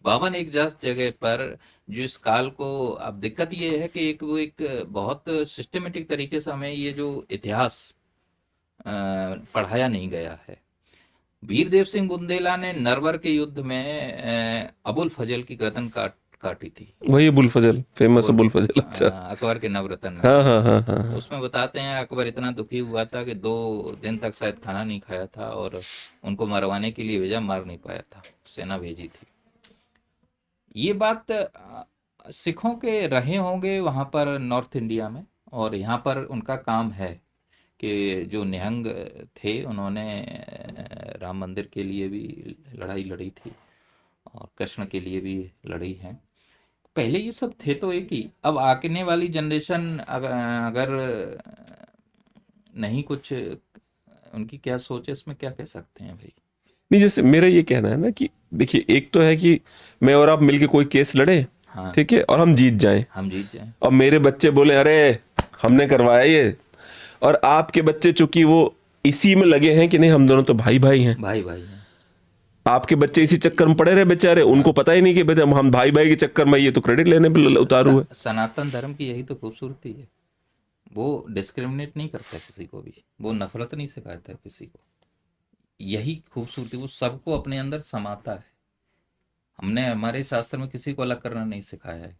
Speaker 1: 52 एक जगह पर जो इस काल को, अब दिक्कत ये है कि वो एक बहुत सिस्टमेटिक तरीके से हमें ये जो इतिहास पढ़ाया नहीं गया है। वीर देव सिंह बुंदेला ने नरवर के युद्ध में अबुल फजल की गर्दन काटी थी।
Speaker 2: वही अबुल फजल, फेमस अबुल फजल। अच्छा,
Speaker 1: अकबर के नवरत्न में।
Speaker 2: हाँ हाँ हाँ हाँ,
Speaker 1: उसमें बताते हैं अकबर इतना दुखी हुआ था कि 2 दिन तक शायद खाना नहीं खाया था, और उनको मरवाने के लिए भेजा, मार नहीं पाया था, सेना भेजी थी। ये बात सिखों के रहे होंगे वहाँ पर नॉर्थ इंडिया में, और यहाँ पर उनका काम है कि जो निहंग थे उन्होंने राम मंदिर के लिए भी लड़ाई लड़ी थी, और कृष्ण के लिए भी लड़ी है। पहले ये सब थे तो एक ही। अब आने वाली जनरेशन अगर नहीं कुछ, उनकी क्या सोच है इसमें, क्या कह सकते हैं भाई?
Speaker 2: नहीं, जैसे मेरा ये कहना है ना कि देखिए, एक तो है कि मैं और आप मिलके कोई केस लड़े,
Speaker 1: हाँ,
Speaker 2: ठीक है, और हम जीत जाएं,
Speaker 1: हम जीत जाएं,
Speaker 2: और मेरे बच्चे बोले अरे हमने करवाया ये, और आपके बच्चे चूंकि वो इसी में लगे हैं कि नहीं हम दोनों तो भाई भाई हैं,
Speaker 1: भाई भाई हैं।
Speaker 2: आपके बच्चे इसी चक्कर में पड़े रहे बेचारे, उनको पता ही नहीं कि बेटा हम भाई भाई के चक्कर में ये तो क्रेडिट लेने पे उतारू है।
Speaker 1: सनातन धर्म की यही तो खूबसूरती है, वो डिस्क्रिमिनेट नहीं करता किसी को भी, वो नफरत नहीं सिखाता किसी को, यही खूबसूरती, वो सबको अपने अंदर समाता है। हमने हमारे शास्त्र में किसी को अलग करना नहीं सिखाया है,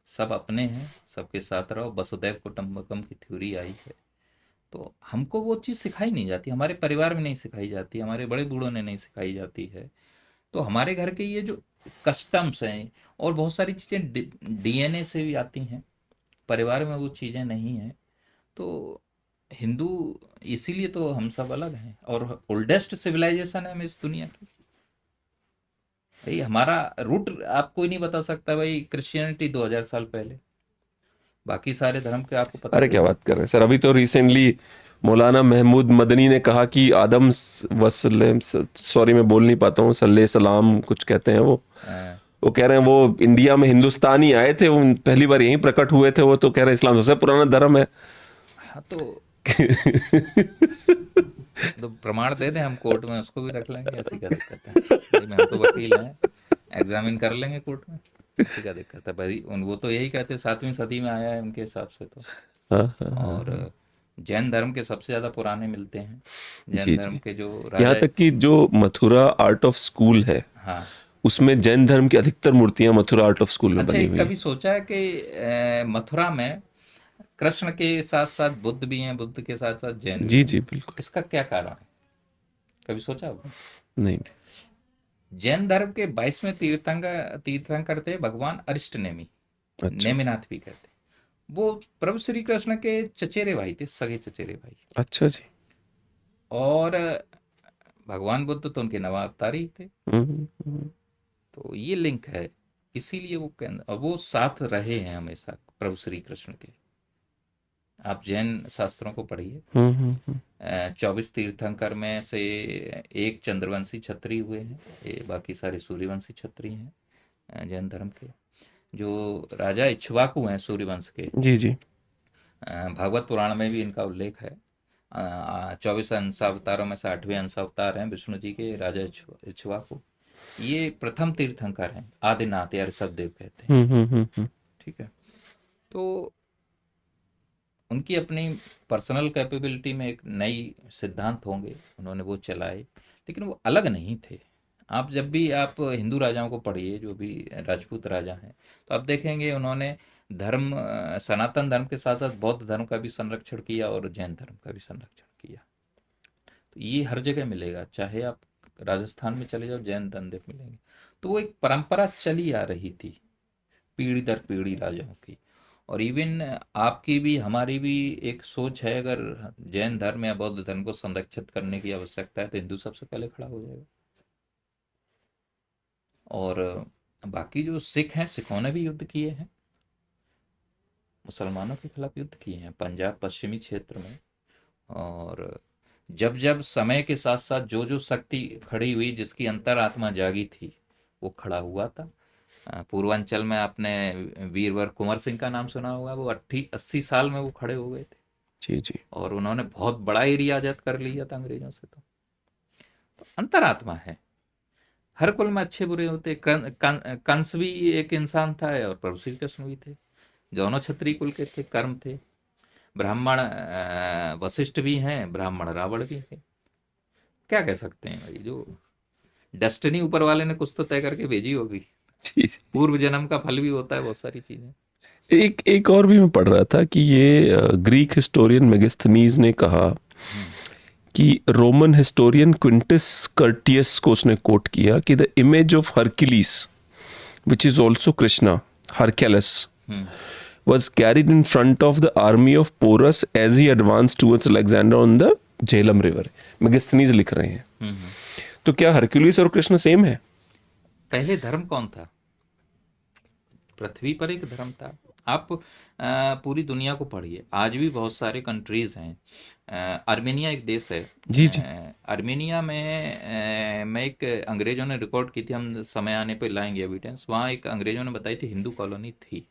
Speaker 1: सब अपने हैं, सबके साथ रहो, वसुदैव कुटुंबकम की थ्योरी आई है। तो हमको वो चीज़ सिखाई नहीं जाती, हमारे परिवार में नहीं सिखाई जाती, हमारे बड़े बूढ़ों ने नहीं सिखाई जाती है। तो हमारे घर के ये जो कस्टम्स हैं, और बहुत सारी चीज़ें डीएनए से भी आती हैं, परिवार में वो चीज़ें नहीं हैं। तो हिंदू, इसीलिए तो हम सब अलग हैं, और ओल्डेस्ट सिविलाइजेशन है हम इस दुनिया की भाई। हमारा रूट आप कोई नहीं बता सकता भाई, क्रिश्चियनिटी 2000 साल पहले, बाकी सारे धर्म के आपको पता
Speaker 2: अरे क्या बात कर रहे हैं सर, अभी तो रिसेंटली मौलाना महमूद मदनी ने कहा कि आदम वसल्लम, सॉरी मैं बोल नहीं पाता हूँ, सल्ले सलाम कुछ कहते हैं वो कह रहे हैं वो इंडिया में हिंदुस्तानी आए थे, वो पहली बार यहीं प्रकट हुए थे, वो तो कह रहे हैं इस्लाम सबसे पुराना धर्म है।
Speaker 1: हाँ, तो प्रमाण दे दें, हम कोर्ट में उसको भी रख लेंगे, ऐसी क्या दिक्कत है भाई? हम तो वकील हैं, एग्जामिन कर लेंगे कोर्ट में, ऐसी क्या दिक्कत है भाई? वो तो यही कहते हैं 7वीं सदी में आया है उनके हिसाब से तो। और जैन धर्म के सबसे ज्यादा पुराने मिलते हैं, जैन धर्म के जो
Speaker 2: यहाँ तक कि जो मथुरा आर्ट ऑफ स्कूल है,
Speaker 1: हाँ,
Speaker 2: उसमें जैन धर्म की अधिकतर मूर्तियां मथुरा आर्ट ऑफ स्कूल में बनी हुई
Speaker 1: कभी सोचा है कि मथुरा में कृष्ण के साथ साथ बुद्ध भी हैं, बुद्ध के साथ साथ जैन भी
Speaker 2: जी
Speaker 1: हैं?
Speaker 2: जी बिल्कुल।
Speaker 1: इसका क्या कारण है, कभी सोचा आपने?
Speaker 2: नहीं,
Speaker 1: जैन धर्म के 22वें तीर्थंकर थे भगवान अरिष्टनेमी।
Speaker 2: अच्छा
Speaker 1: नेमिनाथ भी कहते हैं। वो प्रभु श्री कृष्ण के चचेरे भाई थे, सगे चचेरे भाई।
Speaker 2: अच्छा जी।
Speaker 1: और भगवान बुद्ध तो उनके नवावतार ही थे।
Speaker 2: हम्म।
Speaker 1: तो ये लिंक है, इसीलिए वो और वो साथ रहे हैं हमेशा प्रभु श्री कृष्ण के। आप जैन शास्त्रों को पढ़िए, 24 तीर्थंकर में से एक चंद्रवंशी क्षत्रिय हुए हैं, ये बाकी सारे सूर्यवंशी क्षत्रिय हैं जैन धर्म के। जो राजा इक्ष्वाकु हैं सूर्यवंश के,
Speaker 2: जी जी।
Speaker 1: भागवत पुराण में भी इनका उल्लेख है। 24 अंशावतारों में से 8वें अंशावतार हैं विष्णु जी के राजा इक्ष्वाकु। ये प्रथम तीर्थंकर हैं, आदिनाथ या ऋषभदेव कहते हैं। ठीक है। तो उनकी अपनी पर्सनल कैपेबिलिटी में एक नई सिद्धांत होंगे, उन्होंने वो चलाए, लेकिन वो अलग नहीं थे। आप जब भी आप हिंदू राजाओं को पढ़िए, जो भी राजपूत राजा हैं, तो आप देखेंगे उन्होंने धर्म, सनातन धर्म के साथ साथ बौद्ध धर्म का भी संरक्षण किया और जैन धर्म का भी संरक्षण किया। तो ये हर जगह मिलेगा, चाहे आप राजस्थान में चले जाओ जैन धंधे मिलेंगे। तो वो एक परंपरा चली आ रही थी पीढ़ी दर पीढ़ी राजाओं की। और इवन आपकी भी हमारी भी एक सोच है, अगर जैन धर्म या बौद्ध धर्म को संरक्षित करने की आवश्यकता है तो हिंदू सबसे पहले खड़ा हो जाएगा। और बाकी जो सिख हैं, सिखों ने भी युद्ध किए हैं, मुसलमानों के खिलाफ युद्ध किए हैं पंजाब पश्चिमी क्षेत्र में। और जब जब समय के साथ साथ जो जो शक्ति खड़ी हुई, जिसकी अंतरात्मा जागी थी, वो खड़ा हुआ था। पूर्वांचल में आपने वीरवर कुंवर सिंह का नाम सुना होगा, वो 80 साल में वो खड़े हो गए थे
Speaker 2: जी जी।
Speaker 1: और उन्होंने बहुत बड़ा एरिया आजाद कर लिया था अंग्रेजों से। तो अंतरात्मा है, हर कुल में अच्छे बुरे होते। कंस भी एक इंसान था और प्रभु श्री कृष्ण भी थे, दोनों क्षत्रिय कुल के थे, कर्म थे। ब्राह्मण वशिष्ठ भी हैं, ब्राह्मण रावण भी है। क्या कह सकते हैं भाई, जो डेस्टिनी ऊपर वाले ने कुछ तो तय करके भेजी होगी।
Speaker 2: जी।
Speaker 1: पूर्व जन्म का फल भी होता है बहुत सारी चीजें।
Speaker 2: एक और भी मैं पढ़ रहा था कि ये ग्रीक हिस्टोरियन मेगास्थनीज ने कहा कि रोमन हिस्टोरियन क्विंटस कर्टियस को उसने कोट किया कि the image of Hercules which is also Krishna, Hercules, was carried in front of the army of Porus as he advanced towards Alexander on the Jhelum river. Megasthenes लिख रहे हैं। तो क्या Hercules और कृष्ण सेम है?
Speaker 1: पहले धर्म कौन था? पृथ्वी पर एक धर्म था। आप पूरी दुनिया को पढ़िए, आज भी बहुत सारे कंट्रीज हैं। आर्मेनिया एक देश है।
Speaker 2: जी जी।
Speaker 1: आर्मेनिया में मैं एक अंग्रेजों ने रिकॉर्ड की थी, हम समय आने पे लाएंगे एविडेंस। वहाँ एक अंग्रेजों ने बताई थी हिंदू कॉलोनी थी।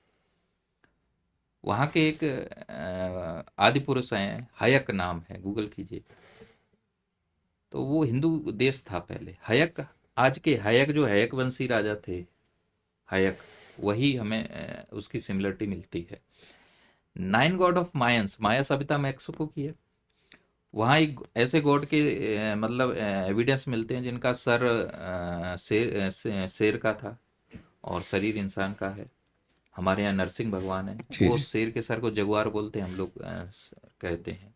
Speaker 1: वहाँ के एक आदि पुरुष हैं, हयक नाम है, गूगल कीजिए। तो वो हिंदू देश था पहले। हयक, आज के हयक जो हयक वंशी राजा थे, हयक, वही हमें उसकी सिमिलरिटी मिलती है। 9 गॉड ऑफ मायंस, माया सभ्यता मैक्सिको की है। वहाँ एक ऐसे गॉड के मतलब एविडेंस मिलते हैं जिनका सर शेर का था और शरीर इंसान का है। हमारे यहाँ नरसिंह भगवान है, वो शेर के सर को जगुआर बोलते हैं, हम लोग कहते हैं।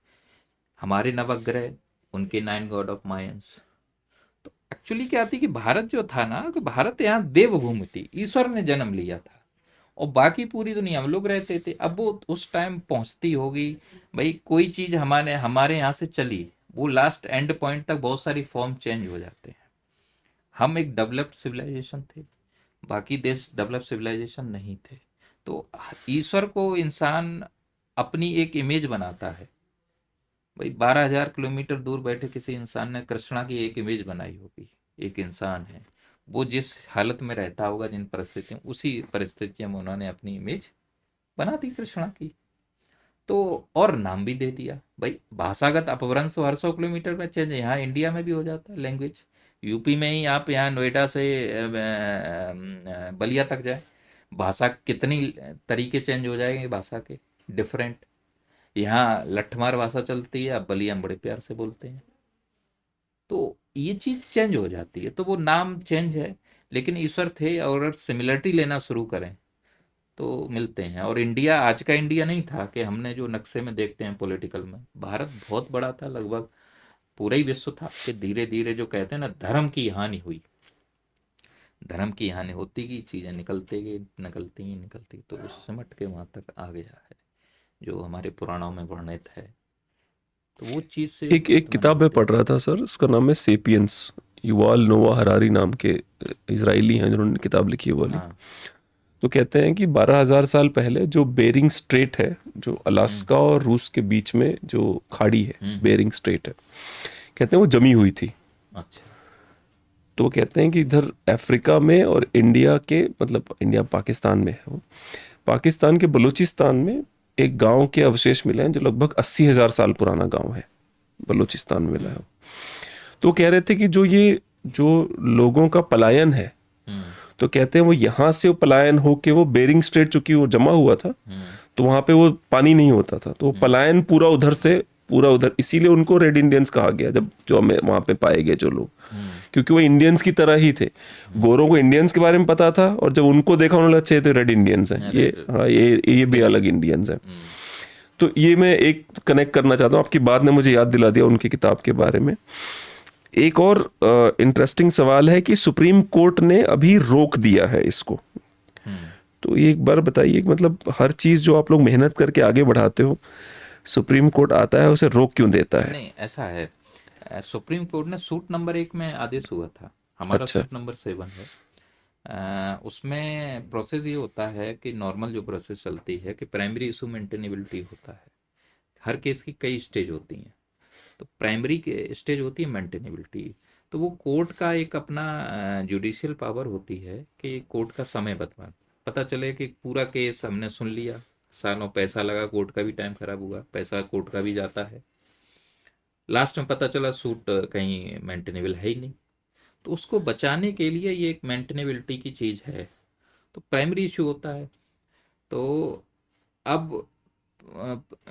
Speaker 1: हमारे नवग्रह, उनके 9 गॉड ऑफ मायंस। तो एक्चुअली क्या थी कि भारत जो था ना, तो भारत यहाँ देवभूमि थी, ईश्वर ने जन्म लिया था और बाकी पूरी दुनिया में लोग रहते थे। अब वो उस टाइम पहुंचती होगी भाई, कोई चीज हमारे यहाँ से चली, वो लास्ट एंड पॉइंट तक बहुत सारी फॉर्म चेंज हो जाते हैं। हम एक डेवलप्ड सिविलाइजेशन थे, बाकी देश डेवलप्ड सिविलाइजेशन नहीं थे। तो ईश्वर को इंसान अपनी एक इमेज बनाता है। भाई 12,000 किलोमीटर दूर बैठे किसी इंसान ने कृष्णा की एक इमेज बनाई होगी। एक इंसान है, वो जिस हालत में रहता होगा, जिन परिस्थितियों, उसी परिस्थितियों में उन्होंने अपनी इमेज बना दी कृष्णा की। तो और नाम भी दे दिया। भाई भाषागत अपभ्रंश 100 किलोमीटर में चेंज, यहाँ इंडिया में भी हो जाता है। लैंग्वेज यूपी में ही, आप यहाँ नोएडा से बलिया तक जाए, भाषा कितनी तरीके चेंज हो जाएंगे, भाषा के डिफरेंट। यहाँ लठमार भाषा चलती है, अब बलिया बड़े प्यार से बोलते हैं। तो ये चीज चेंज हो जाती है, तो वो नाम चेंज है, लेकिन ईश्वर थे। और सिमिलरिटी लेना शुरू करें तो मिलते हैं। और इंडिया आज का इंडिया नहीं था कि हमने जो नक्शे में देखते हैं पॉलिटिकल में। भारत बहुत बड़ा था, लगभग पूरा ही विश्व था। कि धीरे धीरे जो कहते हैं ना, धर्म की हानि हुई, धर्म की हानि होती गई, चीज़ें निकलती तो उस सिमट के वहाँ तक आ गया है जो हमारे पुराणों में वर्णित है। तो वो चीज़ से
Speaker 2: एक एक
Speaker 1: मुक्त
Speaker 2: किताब में
Speaker 1: होते
Speaker 2: पढ़ रहा था सर, उसका नाम है सेपियंस। युवाल नोआ हरारी नाम के इजरायली हैं जिन्होंने किताब लिखी है वो वाली।
Speaker 1: हाँ।
Speaker 2: तो कहते हैं कि 12,000 साल पहले जो बेरिंग स्ट्रेट है, जो
Speaker 1: हम्म।
Speaker 2: अलास्का और रूस के बीच में जो खाड़ी है,
Speaker 1: हम्म।
Speaker 2: बेरिंग स्ट्रेट है, कहते हैं वो जमी हुई थी।
Speaker 1: अच्छा।
Speaker 2: तो वो कहते हैं कि इधर अफ्रीका में और इंडिया के, मतलब इंडिया पाकिस्तान में है वो, पाकिस्तान के बलूचिस्तान में एक गांव के अवशेष मिले हैं जो लगभग 80,000 साल पुराना गांव है, बलूचिस्तान में मिला है। तो वो कह रहे थे कि जो लोगों का पलायन है,
Speaker 1: हम्म।
Speaker 2: तो कहते हैं वो यहाँ से वो पलायन होके वो बेरिंग स्ट्रेट चूंकि वो जमा हुआ था,
Speaker 1: हम्म।
Speaker 2: तो वहां पे वो पानी नहीं होता था, तो वो पलायन पूरा उधर से पूरा उधर, इसीलिए उनको रेड इंडियंस कहा गया, जब जो हमें वहां पे पाए गए जो लोग,
Speaker 1: हम्म।
Speaker 2: क्योंकि वो इंडियंस की तरह ही थे। गोरों को इंडियंस के बारे में पता था, और जब उनको देखा उन्होंने अच्छे तो रेड इंडियंस हैं ये,
Speaker 1: रेड
Speaker 2: हाँ ये भी
Speaker 1: इसलिए।
Speaker 2: अलग इंडियंस हैं।
Speaker 1: हम्म।
Speaker 2: तो ये मैं एक कनेक्ट करना चाहता हूँ, आपकी बात ने मुझे याद दिला दिया उनकी किताब के बारे में। एक और इंटरेस्टिंग सवाल है कि सुप्रीम कोर्ट ने अभी रोक दिया है इसको।
Speaker 1: हम्म।
Speaker 2: तो ये एक बार बताइए कि मतलब हर चीज जो आप लोग मेहनत करके आगे बढ़ाते हो, सुप्रीम कोर्ट आता है उसे रोक क्यों देता है?
Speaker 1: नहीं, ऐसा है, सुप्रीम कोर्ट ने सूट नंबर 1 में आदेश हुआ था, हमारा
Speaker 2: अच्छा।
Speaker 1: सूट नंबर 7 है। उसमें प्रोसेस ये होता है कि नॉर्मल जो प्रोसेस चलती है कि प्राइमरी इशू मेंटेनेबिलिटी होता है। हर केस की कई स्टेज होती हैं, तो प्राइमरी के स्टेज होती है मेंटेनेबिलिटी। तो वो कोर्ट का एक अपना जुडिशियल पावर होती है कि कोर्ट का समय बता पता चले कि पूरा केस हमने सुन लिया, सालों पैसा लगा, कोर्ट का भी टाइम खराब हुआ, पैसा कोर्ट का भी जाता है, लास्ट में पता चला सूट कहीं मेंटेनेबल है ही नहीं। तो उसको बचाने के लिए ये एक मेंटेनेबिलिटी की चीज़ है, तो प्राइमरी इशू होता है। तो अब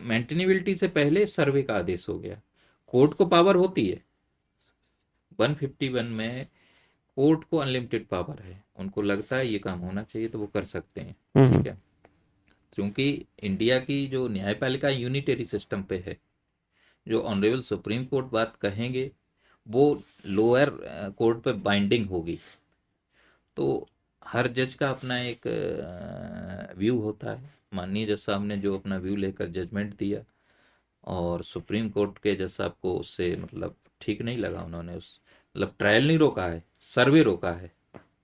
Speaker 1: मेंटेनेबिलिटी से पहले सर्वे का आदेश हो गया। कोर्ट को पावर होती है 151 में, कोर्ट को अनलिमिटेड पावर है, उनको लगता है ये काम होना चाहिए तो वो कर सकते हैं। ठीक है, क्योंकि इंडिया की जो न्यायपालिका यूनिटरी सिस्टम पे है, जो ऑनरेबल सुप्रीम कोर्ट बात कहेंगे वो लोअर कोर्ट पे बाइंडिंग होगी। तो हर जज का अपना एक व्यू होता है। माननीय जज साहब ने जो अपना व्यू लेकर जजमेंट दिया, और सुप्रीम कोर्ट के जज साहब को उससे मतलब ठीक नहीं लगा, उन्होंने उस मतलब ट्रायल नहीं रोका है, सर्वे रोका है।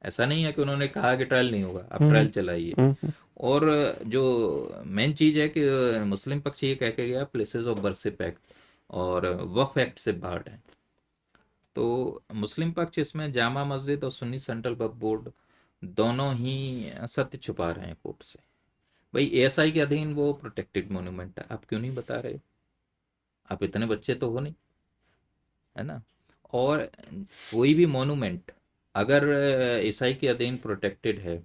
Speaker 1: ऐसा नहीं है कि उन्होंने कहा कि ट्रायल नहीं होगा, आप ट्रायल चलाइए। और जो मेन चीज़ है कि मुस्लिम पक्ष ये कह के गया प्लेसेस ऑफ वर्शिप एक्ट और वक्फ एक्ट से बाहर है। तो मुस्लिम पक्ष इसमें जामा मस्जिद और सुन्नी सेंट्रल वक्फ बोर्ड दोनों ही सत्य छुपा रहे हैं कोर्ट से। भाई एएसआई के अधीन वो प्रोटेक्टेड मोन्यूमेंट है, आप क्यों नहीं बता रहे? आप इतने बच्चे तो हो नहीं, है ना? और कोई भी मोन्यूमेंट अगर ईसाई के अधीन प्रोटेक्टेड है,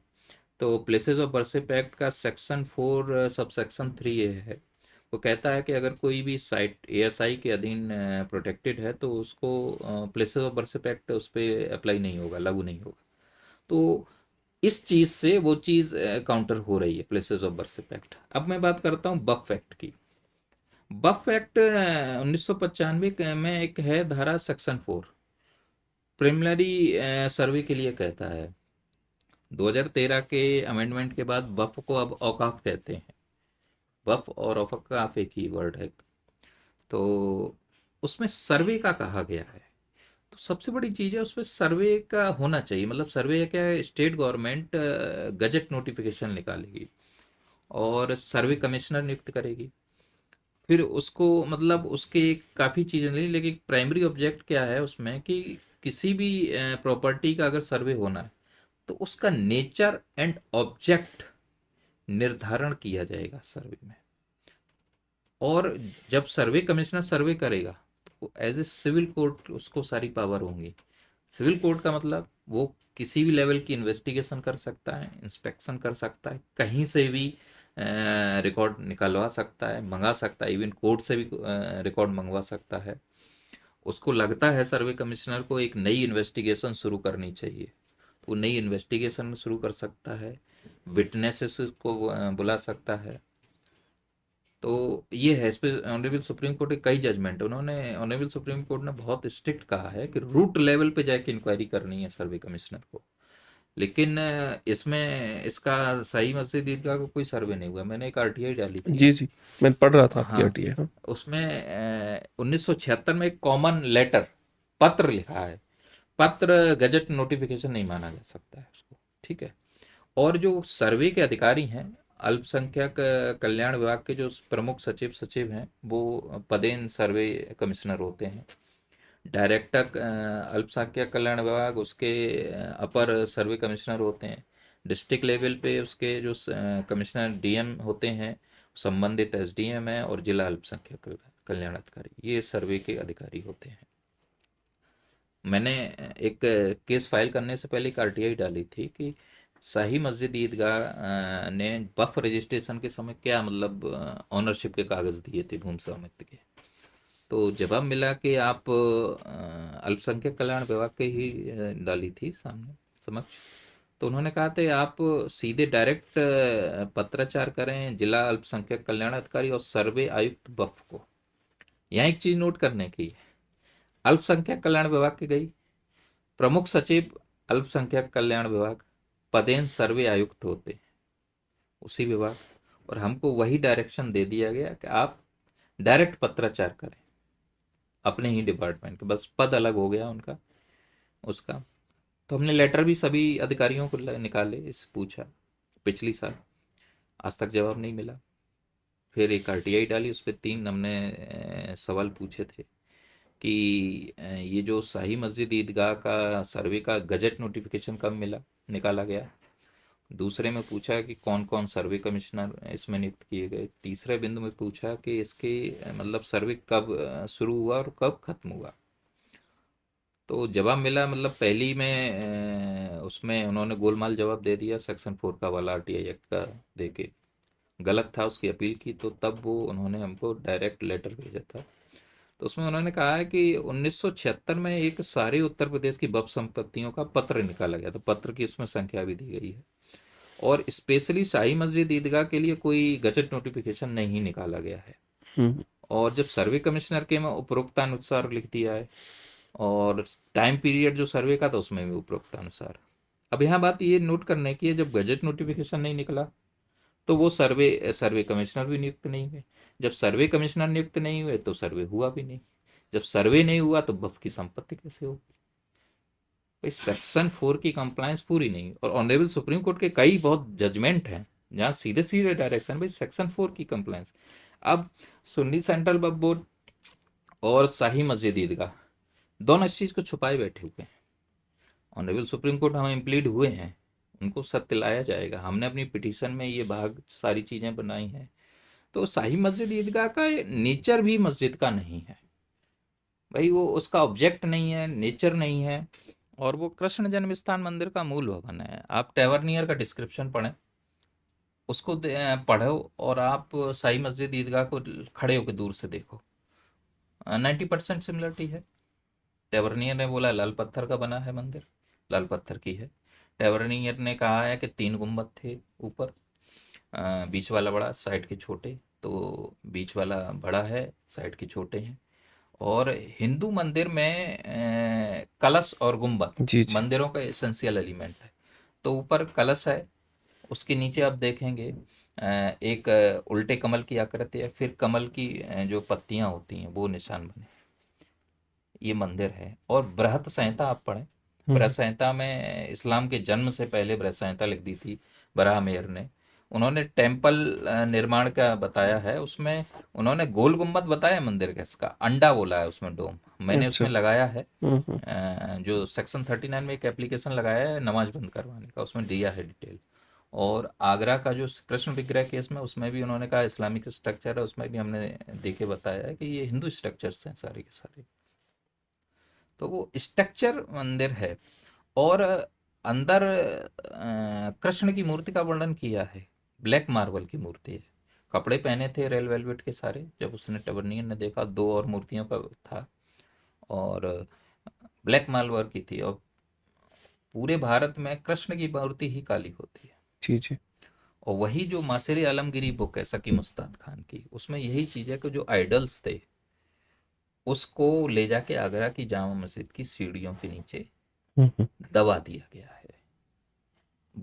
Speaker 1: तो प्लेसेस ऑफ वर्शिप एक्ट का सेक्शन 4 सब सेक्शन 3 ये है, वो कहता है कि अगर कोई भी साइट एएसआई के अधीन प्रोटेक्टेड है तो उसको प्लेसेस ऑफ वर्शिप एक्ट उस पर अप्लाई नहीं होगा, लागू नहीं होगा। तो इस चीज़ से वो चीज़ काउंटर हो रही है, प्लेसेस ऑफ वर्शिप एक्ट। अब मैं बात करता हूँ वक्फ एक्ट की। वक्फ एक्ट 1995 में एक है धारा सेक्शन 4, प्रिलिमिनरी सर्वे के लिए कहता है। 2013 के अमेंडमेंट के बाद वक्फ को अब औकाफ कहते हैं। वक्फ और औकाफ एक ही वर्ड है। तो उसमें सर्वे का कहा गया है, तो सबसे बड़ी चीज़ है उसमें सर्वे का होना चाहिए। मतलब सर्वे क्या है, स्टेट गवर्नमेंट गजट नोटिफिकेशन निकालेगी और सर्वे कमिश्नर नियुक्त करेगी। फिर उसको मतलब उसके काफ़ी चीज़ें नहीं, लेकिन प्राइमरी ऑब्जेक्ट क्या है उसमें कि किसी भी प्रॉपर्टी का अगर सर्वे होना है तो उसका नेचर एंड ऑब्जेक्ट निर्धारण किया जाएगा सर्वे में। और जब सर्वे कमिश्नर सर्वे करेगा तो एज ए सिविल कोर्ट उसको सारी पावर होंगी। सिविल कोर्ट का मतलब वो किसी भी लेवल की इन्वेस्टिगेशन कर सकता है, इंस्पेक्शन कर सकता है, कहीं से भी रिकॉर्ड निकलवा सकता है, मंगा सकता है, इवन कोर्ट से भी रिकॉर्ड मंगवा सकता है। उसको लगता है सर्वे कमिश्नर को एक नई इन्वेस्टिगेशन शुरू करनी चाहिए, तो वो नई इन्वेस्टिगेशन शुरू कर सकता है, विटनेसेस को बुला सकता है। तो ये है, इस पे ऑनरेबल सुप्रीम कोर्ट के कई जजमेंट, उन्होंने ऑनरेबल सुप्रीम कोर्ट ने बहुत स्ट्रिक्ट कहा है कि रूट लेवल पे जाके इंक्वायरी करनी है सर्वे कमिश्नर को। लेकिन इसमें इसका सही मस्जिद ईदगाह का कोई सर्वे नहीं हुआ। मैंने एक आरटीआई डाली थी।
Speaker 4: जी जी, मैं पढ़ रहा था आपकी
Speaker 1: हाँ,
Speaker 4: आरटीआई। हाँ।
Speaker 1: उसमें 1976 में एक कॉमन लेटर पत्र लिखा है। पत्र गजट नोटिफिकेशन नहीं माना जा सकता है उसको, ठीक है। और जो सर्वे के अधिकारी हैं, अल्पसंख्यक कल्याण विभाग के जो प्रमुख सचिव हैं, वो पदेन सर्वे कमिश्नर होते हैं। डायरेक्टर अल्पसंख्यक कल्याण विभाग, उसके अपर सर्वे कमिश्नर होते हैं। डिस्ट्रिक्ट लेवल पे उसके जो कमिश्नर डीएम होते हैं, संबंधित एसडीएम है, और जिला अल्पसंख्यक कल्याण अधिकारी, ये सर्वे के अधिकारी होते हैं। मैंने एक केस फाइल करने से पहले एक आरटीआई डाली थी कि शाही मस्जिद ईदगाह ने वक्फ रजिस्ट्रेशन के समय क्या मतलब ऑनरशिप के कागज़ दिए थे भूमि स्वामित्व के। तो जवाब मिला कि आप अल्पसंख्यक कल्याण विभाग के ही डाली थी सामने समक्ष। तो उन्होंने कहा था आप सीधे डायरेक्ट पत्राचार करें जिला अल्पसंख्यक कल्याण अधिकारी और सर्वे आयुक्त वक्फ को। यहाँ एक चीज़ नोट करने की है, अल्पसंख्यक कल्याण विभाग की गई, प्रमुख सचिव अल्पसंख्यक कल्याण विभाग, पदेन सर्वे आयुक्त होते हैं उसी विभाग, और हमको वही डायरेक्शन दे दिया गया कि आप डायरेक्ट पत्राचार करें अपने ही डिपार्टमेंट के, बस पद अलग हो गया उनका उसका। तो हमने लेटर भी सभी अधिकारियों को निकाले, इस पूछा पिछली साल, आज तक जवाब नहीं मिला। फिर एक आरटीआई डाली, उस पर 3 हमने सवाल पूछे थे कि ये जो शाही मस्जिद ईदगाह का सर्वे का गजट नोटिफिकेशन कब मिला, निकाला गया। दूसरे में पूछा कि कौन कौन सर्वे कमिश्नर इसमें नियुक्त किए गए। तीसरे बिंदु में पूछा कि इसके मतलब सर्वे कब शुरू हुआ और कब खत्म हुआ। तो जवाब मिला, मतलब पहली में उसमें उन्होंने गोलमाल जवाब दे दिया, सेक्शन 4 का वाला आरटीआई एक्ट का दे के, गलत था, उसकी अपील की, तो तब वो उन्होंने हमको डायरेक्ट लेटर भेजा था। तो उसमें उन्होंने कहा है कि 1976 में एक सारे उत्तर प्रदेश की वक्फ संपत्तियों का पत्र निकाला गया था, पत्र की उसमें संख्या भी दी गई है, और स्पेशली शाही मस्जिद ईदगाह के लिए कोई गजट नोटिफिकेशन नहीं निकाला गया है। और जब सर्वे कमिश्नर के में उपरोक्तानुसार लिख दिया है, और टाइम पीरियड जो सर्वे का था उसमें भी उपरोक्तानुसार। अब यहाँ बात ये नोट करने की है, जब गजट नोटिफिकेशन नहीं निकला तो वो सर्वे कमिश्नर भी नियुक्त नहीं हुए। जब सर्वे कमिश्नर नियुक्त नहीं हुए तो सर्वे हुआ भी नहीं। जब सर्वे नहीं हुआ तो वक्फ की संपत्ति कैसे होगी? भाई सेक्शन 4 की कंप्लायंस पूरी नहीं, और ऑनरेबल सुप्रीम कोर्ट के कई बहुत जजमेंट हैं जहाँ सीधे सीधे डायरेक्शन, भाई सेक्शन 4 की कंप्लायंस। अब सुन्नी सेंट्रल वक्फ बोर्ड और शाही मस्जिद ईदगाह दोनों इस चीज़ को छुपाए बैठे हुए हैं। ऑनरेबल सुप्रीम कोर्ट हम इम्प्लीड हुए हैं, उनको सत्य लाया जाएगा। हमने अपनी पिटीशन में ये भाग सारी चीज़ें बनाई हैं। तो शाही मस्जिद ईदगाह का नेचर भी मस्जिद का नहीं है भाई, वो उसका ऑब्जेक्ट नहीं है, नेचर नहीं है, और वो कृष्ण जन्मस्थान मंदिर का मूल भवन है। आप टैवर्नियर का डिस्क्रिप्शन पढ़ें, उसको पढ़ो, और आप शाही मस्जिद ईदगाह को खड़े होकर दूर से देखो, 90% सिमिलरिटी है। टैवर्नियर ने बोला लाल पत्थर का बना है मंदिर, लाल पत्थर की है। टैवर्नियर ने कहा है कि 3 गुंबद थे ऊपर, बीच वाला बड़ा, साइड के छोटे, तो बीच वाला बड़ा है, साइड के छोटे हैं। और हिंदू मंदिर में कलश और गुंबद
Speaker 4: जी जी।
Speaker 1: मंदिरों का एसेंशियल एलिमेंट है। तो ऊपर कलश है, उसके नीचे आप देखेंगे एक उल्टे कमल की आकृति है, फिर कमल की जो पत्तियां होती हैं वो निशान बने, ये मंदिर है। और बृहत संहिता आप पढ़ें, बृहत संहिता में इस्लाम के जन्म से पहले बृहत संहिता लिख दी थी बराह मेयर ने। उन्होंने टेम्पल निर्माण का बताया है, उसमें उन्होंने गोल गुम्बद बताया मंदिर का, इसका अंडा बोला है उसमें डोम। मैंने
Speaker 4: अच्छा।
Speaker 1: उसमें लगाया है जो सेक्शन 39 में एक एप्लीकेशन लगाया है नमाज बंद करवाने का, उसमें दिया है डिटेल। और आगरा का जो कृष्ण विग्रह केस में, उसमें भी उन्होंने कहा इस्लामिक स्ट्रक्चर है, उसमें भी हमने दे के बताया है कि ये हिंदू स्ट्रक्चर्स हैं सारे के सारे। तो वो स्ट्रक्चर मंदिर है, और अंदर कृष्ण की मूर्ति का वर्णन किया है, ब्लैक मार्बल की मूर्ति है, कपड़े पहने थे रेल वेलवेट के सारे। जब उसने टवर्नियन ने देखा 2 और मूर्तियों का था, और ब्लैक मार्बल की थी। और पूरे भारत में कृष्ण की मूर्ति ही काली होती है।
Speaker 4: जी जी।
Speaker 1: और वही जो मासिर आलमगीरी बुक है सकी मुस्ताद खान की, उसमें यही चीज़ है कि जो आइडल्स थे उसको ले जाके आगरा की जामा मस्जिद की सीढ़ियों के नीचे दबा दिया गया है।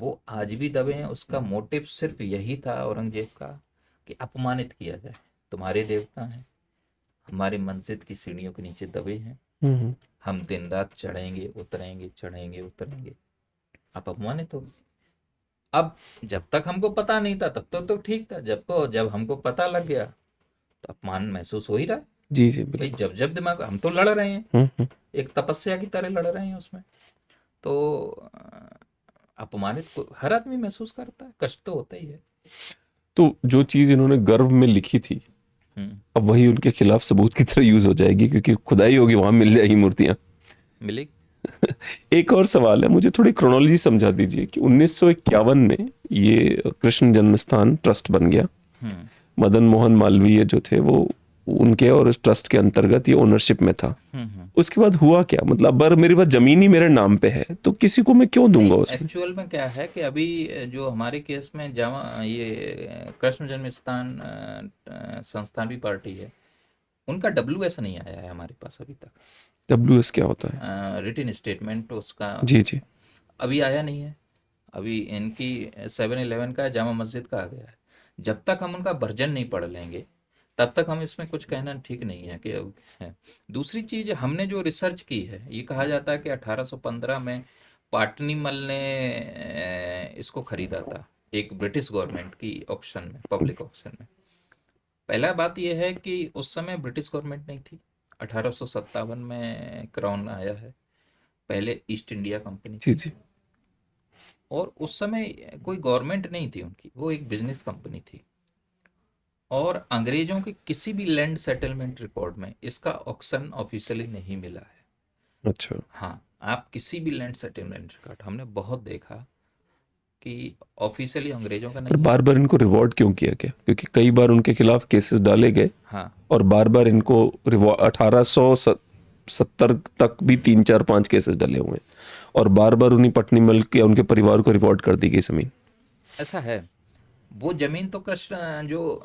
Speaker 1: वो आज भी दबे हैं। उसका मोटिव सिर्फ यही था औरंगजेब का कि अपमानित किया जाए। तुम्हारे देवता हैं, हमारे मस्जिद की सीढ़ियों के नीचे दबे हैं,
Speaker 2: हम्म।
Speaker 1: हम दिन रात चढ़ेंगे उतरेंगे चढ़ेंगे उतरेंगे, आप अपमानित हो गए। अब जब तक हमको पता नहीं था तब तक तो ठीक था, जब हमको पता लग गया तो अपमान महसूस हो ही रहा है।
Speaker 2: जी जी
Speaker 1: भाई
Speaker 2: बिल्कुल।
Speaker 1: जब जब दिमाग, हम तो लड़ रहे हैं,
Speaker 2: हम्म।
Speaker 1: एक तपस्या की तरह लड़ रहे हैं उसमें। तो अपमानित हर आदमी महसूस करता है, कष्ट तो होता ही है।
Speaker 2: तो जो चीज इन्होंने गर्व में लिखी थी,
Speaker 1: हम्म,
Speaker 2: अब वही उनके खिलाफ सबूत की तरह यूज हो जाएगी, क्योंकि खुदाई होगी, वहां मिल जाएगी मूर्तियां।
Speaker 1: मिली।
Speaker 2: एक और सवाल है, मुझे थोड़ी क्रोनोलॉजी समझा दीजिए कि 1951 में ये कृष्ण जन्मस्थान ट्रस्ट बन गया।
Speaker 1: हम्म
Speaker 2: मदन मोहन मालवीय जो थे वो उनके और इस ट्रस्ट के अंतर्गत ये ओनरशिप में था।
Speaker 1: हम्म।
Speaker 2: उसके बाद हुआ क्या, मतलब अगर मेरे पास जमीन ही मेरे नाम पे है तो किसी को मैं क्यों दूंगा उसमें?
Speaker 1: एक्चुअल में क्या है कि अभी जो हमारे केस में जामा ये कृष्ण जन्मस्थान संस्थान भी पार्टी है, उनका WS नहीं आया है हमारे पास अभी तक।
Speaker 2: WS क्या होता है?
Speaker 1: रिटन स्टेटमेंट उसका
Speaker 2: जी जी।
Speaker 1: अभी आया नहीं है। अभी इनकी 7-11 का जामा मस्जिद का आ गया है। जब तक हम उनका वर्जन नहीं पढ़ लेंगे तब तक हम इसमें कुछ कहना ठीक नहीं है कि अब है। दूसरी चीज, हमने जो रिसर्च की है, ये कहा जाता है कि 1815 में पाटनीमल ने इसको खरीदा था एक ब्रिटिश गवर्नमेंट की ऑक्शन में, पब्लिक ऑक्शन में। पहला बात यह है कि उस समय ब्रिटिश गवर्नमेंट नहीं थी। 1857 में क्राउन आया है, पहले ईस्ट इंडिया कंपनी
Speaker 2: जी
Speaker 1: थी।
Speaker 2: जी।
Speaker 1: और उस समय कोई गवर्नमेंट नहीं थी उनकी, वो एक बिजनेस कंपनी थी। और अंग्रेजों के किसी भी लैंड सेटलमेंट रिकॉर्ड में इसका ऑक्शन ऑफिशियली नहीं मिला है।
Speaker 2: अच्छा।
Speaker 1: हाँ, आप किसी भी लैंड सेटलमेंट रिकॉर्ड, हमने बहुत देखा कि ऑफिशियली अंग्रेजों का
Speaker 2: पर
Speaker 1: नहीं है।
Speaker 2: बार बार इनको रिवॉर्ड क्यों किया गया? क्योंकि कई बार उनके खिलाफ केसेस डाले गए
Speaker 1: हाँ,
Speaker 2: और बार बार इनको 1870 तक भी 3 4 5 केसेस डले हुए हैं, और बार बार उन्हीं पटनी मल के उनके परिवार को रिपोर्ट कर दी गई जमीन।
Speaker 1: ऐसा है। वो जमीन तो कृष्ण जो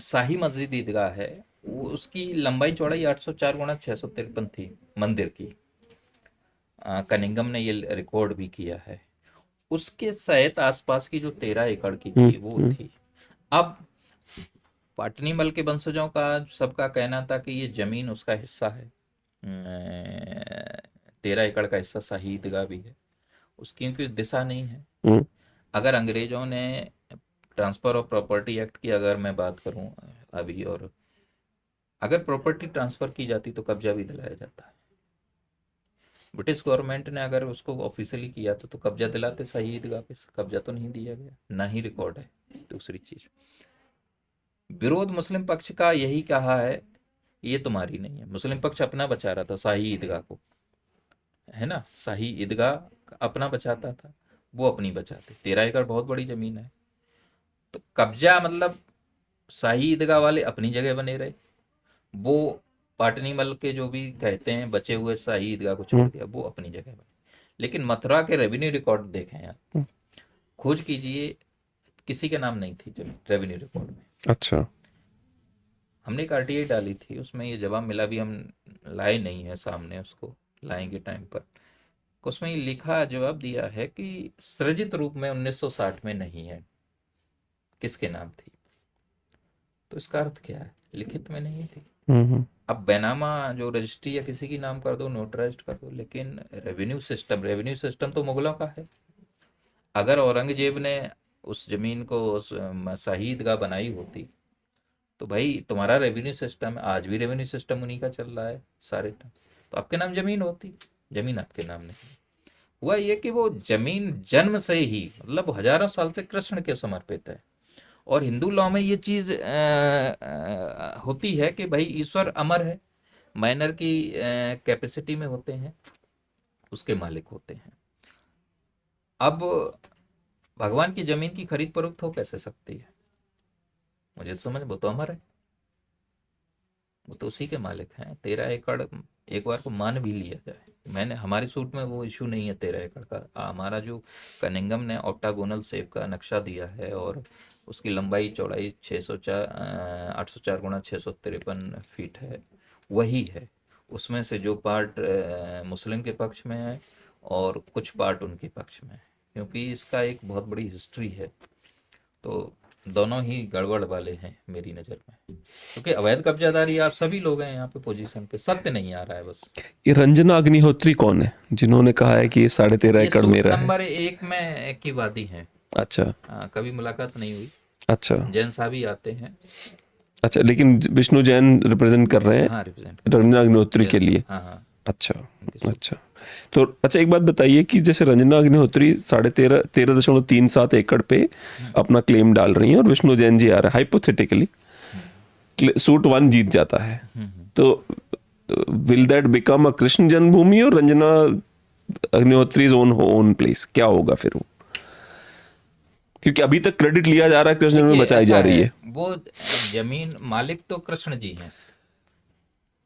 Speaker 1: शाही मस्जिद ईदगाह है, वो उसकी लंबाई चौड़ाई 804 × 653 थी मंदिर की। कनिंगम ने ये रिकॉर्ड भी किया है। उसके सहित आसपास की जो 13 एकड़ की थी वो थी। अब पाटनीमल के वंशजों का सबका कहना था कि ये जमीन उसका हिस्सा है। 13 एकड़ का हिस्सा शाही ईदगाह भी है उसकी, क्योंकि दिशा नहीं है।
Speaker 2: हम्म।
Speaker 1: अगर अंग्रेजों ने ट्रांसफर ऑफ प्रॉपर्टी एक्ट की अगर मैं बात करूं अभी, और अगर प्रॉपर्टी ट्रांसफर की जाती तो कब्जा भी दिलाया जाता है। ब्रिटिश गवर्नमेंट ने अगर उसको ऑफिशियली किया तो कब्जा दिलाते शाही ईदगाह पे, कब्जा तो नहीं दिया गया, ना ही रिकॉर्ड है। दूसरी चीज, विरोध मुस्लिम पक्ष का यही कहा है, ये तुम्हारी नहीं है। मुस्लिम पक्ष अपना बचा रहा था शाही ईदगाह को, है ना, शाही ईदगाह अपना बचाता था, वो अपनी बचाते। 13 एकड़ बहुत बड़ी जमीन है, तो कब्जा मतलब शाही ईदगाह वाले अपनी जगह बने रहे, वो पाटनीमल के जो भी कहते हैं बचे हुए शाही ईदगाह को छोड़ दिया, वो अपनी जगह बने। लेकिन मथुरा के रेवेन्यू रिकॉर्ड देखें आप, खोज कीजिए, किसी के नाम नहीं थी जमीन रेवेन्यू रिकॉर्ड में।
Speaker 2: अच्छा।
Speaker 1: हमने एक RTI डाली थी, उसमें ये जवाब मिला भी, हम लाए नहीं है सामने, उसको लाएंगे टाइम पर। उसमें ये लिखा जवाब दिया है कि सृजित रूप में 1960 में नहीं है, किसके नाम थी। तो इसका अर्थ क्या है, लिखित में नहीं थी। अब बैनामा जो रजिस्ट्री या किसी की नाम कर दो, नोटराइज्ड कर दो, लेकिन रेवेन्यू सिस्टम तो मुगलों का है। अगर औरंगजेब ने उस जमीन को उस शाही ईदगाह बनाई होती तो भाई तुम्हारा रेवेन्यू सिस्टम, आज भी रेवेन्यू सिस्टम उन्हीं का चल रहा है सारे टाइम, तो आपके नाम जमीन होती। जमीन आपके नाम नहीं। हुआ ये कि वो जमीन जन्म से ही, मतलब हजारों साल से कृष्ण के समर्पित है। और हिंदू लॉ में ये चीज होती है कि भाई ईश्वर अमर है, माइनर की कैपेसिटी में होते हैं, उसके मालिक होते हैं। अब भगवान की जमीन की खरीद फरोख्त हो कैसे सकती है? मुझे तो समझ, वो तो अमर है, वो तो उसी के मालिक हैं। 13 एकड़ एक बार को मान भी लिया जाए, मैंने हमारे सूट में वो इशू नहीं है 13 एकड़ का। हमारा जो कनिंगम ने ऑक्टागोनल शेप का नक्शा दिया है और उसकी लंबाई चौड़ाई 804 × 653 फीट है, वही है। उसमें से जो पार्ट मुस्लिम के पक्ष में है और कुछ पार्ट उनके पक्ष में है, क्योंकि इसका एक बहुत बड़ी हिस्ट्री है। तो दोनों ही गड़बड़ वाले हैं मेरी नज़र में, क्योंकि अवैध कब्जादारी आप सभी लोग हैं यहाँ पे पोजीशन पे, सत्य नहीं आ रहा है बस।
Speaker 2: ये रंजना अग्निहोत्री कौन है जिन्होंने कहा है कि ये 13.5
Speaker 1: ये
Speaker 2: एकड़
Speaker 1: सूट
Speaker 2: मेरा है?
Speaker 1: नंबर 1 में की वादी है।
Speaker 2: अच्छा
Speaker 1: कभी मुलाकात नहीं हुई।
Speaker 2: अच्छा
Speaker 1: जैन साहब ही आते हैं।
Speaker 2: अच्छा, लेकिन विष्णु जैन रिप्रेजेंट कर रहे हैं
Speaker 1: हाँ, रिप्रेजेंट
Speaker 2: रंजना अग्निहोत्री के
Speaker 1: जैन
Speaker 2: लिए।
Speaker 1: साहब, हाँ हाँ।
Speaker 2: अच्छा अच्छा। तो अच्छा, एक बात बताइए कि जैसे रंजना अग्निहोत्री 13.37 एकड़ पे अपना क्लेम डाल रही हैं और विष्णु जैन जी आ रहे हैं, हाइपोथेटिकली सूट 1 जीत जाता है, तो will that become a Krishna जन्मभूमि और रंजना अग्निहोत्री ओन प्लेस? क्या होगा फिर वो? क्योंकि अभी तक क्रेडिट लिया जा रहा है कृष्ण में, बचाई जा रही है।
Speaker 1: वो जमीन मालिक तो कृष्ण जी हैं,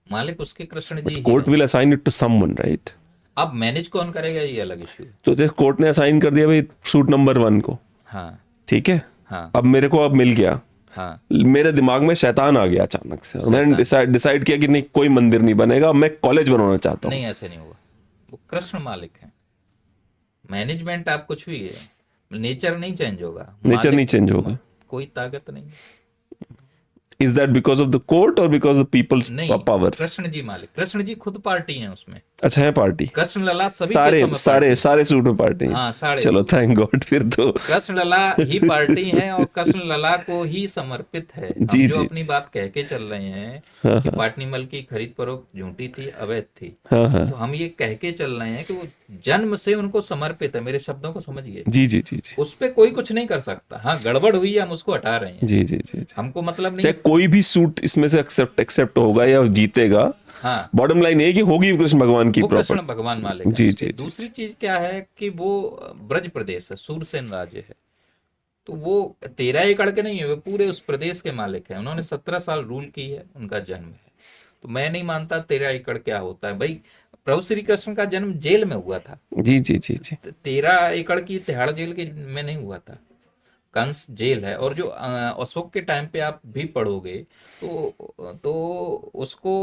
Speaker 1: मालिक उसके कृष्ण जी ही
Speaker 2: कोर्ट
Speaker 1: हैं।
Speaker 2: Will assign it to someone, right?
Speaker 1: अब मैनेज कौन करेगा ये अलग इश्यू है।
Speaker 2: तो जैसे कोर्ट ने असाइन कर दिया भाई सूट नंबर 1 को,
Speaker 1: हाँ
Speaker 2: ठीक है,
Speaker 1: हाँ
Speaker 2: अब मेरे को अब मिल गया,
Speaker 1: हाँ।
Speaker 2: मेरे दिमाग में शैतान आ गया अचानक से और मैंने डिसाइड किया कि नहीं, कोई मंदिर नहीं बनेगा, मैं कॉलेज बनवाना चाहता हूँ।
Speaker 1: नहीं, ऐसे नहीं होगा। वो कृष्ण मालिक है, मैनेजमेंट आप कुछ भी है, नेचर नहीं चेंज होगा,
Speaker 2: नेचर नहीं चेंज होगा।
Speaker 1: कोई ताकत नहीं।
Speaker 2: Is that because of the court और बिकॉज ऑफ पीपल्स
Speaker 1: नहीं,
Speaker 2: पावर?
Speaker 1: कृष्ण जी मालिक, कृष्ण जी खुद पार्टी हैं उसमें।
Speaker 2: अच्छा, है पार्टी?
Speaker 1: कृष्ण लला सभी
Speaker 2: सारे
Speaker 1: के समय
Speaker 2: सारे
Speaker 1: पार्टी।
Speaker 2: सारे सूट में पार्टी है।
Speaker 1: हाँ, सारे
Speaker 2: चलो,
Speaker 1: सूट।
Speaker 2: Thank God. फिर तो
Speaker 1: कृष्ण लला ही पार्टी है और कृष्ण लला को ही समर्पित है। हम
Speaker 2: जी,
Speaker 1: जो
Speaker 2: जी,
Speaker 1: अपनी बात कह के चल रहे हैं कि पाटनीमल की खरीद फरोख्त झूठी थी, अवैध थी,
Speaker 2: हाँ हाँ,
Speaker 1: तो हम ये कह के चल रहे हैं कि वो जन्म से उनको समर्पित है। मेरे शब्दों को समझिए,
Speaker 2: जी जी जी जी
Speaker 1: उस पे कोई कुछ नहीं कर सकता। हाँ, गड़बड़ हुई है, हम उसको हटा रहे हैं,
Speaker 2: जी जी जी जी।
Speaker 1: हमको मतलब नहीं।
Speaker 2: चाहे कोई भी सूट इसमें से एक्सेप्ट होगा या जीतेगा,
Speaker 1: हाँ,
Speaker 2: बॉटम लाइन है कि होगी कृष्ण भगवान की
Speaker 1: वो कृष्ण
Speaker 2: प्रॉपर्टी।
Speaker 1: भगवान मालिक है
Speaker 2: जी,
Speaker 1: उसके।
Speaker 2: जी, जी,
Speaker 1: दूसरी चीज क्या है कि वो ब्रज प्रदेश है, सूरसेन राज्य है, तो वो 13 एकड़ के नहीं है, वो पूरे उस प्रदेश के मालिक है। उन्होंने 17 साल रूल की है, उनका जन्म है। तो मैं नहीं मानता 13 एकड़ क्या होता है भाई। प्रभु श्री कृष्ण का जन्म जेल में हुआ था।
Speaker 2: जी जी जी जी
Speaker 1: 13 एकड़ की तिहाड़ जेल के में नहीं हुआ था, कंस जेल है। और जो अशोक के टाइम पे आप भी पढ़ोगे तो उसको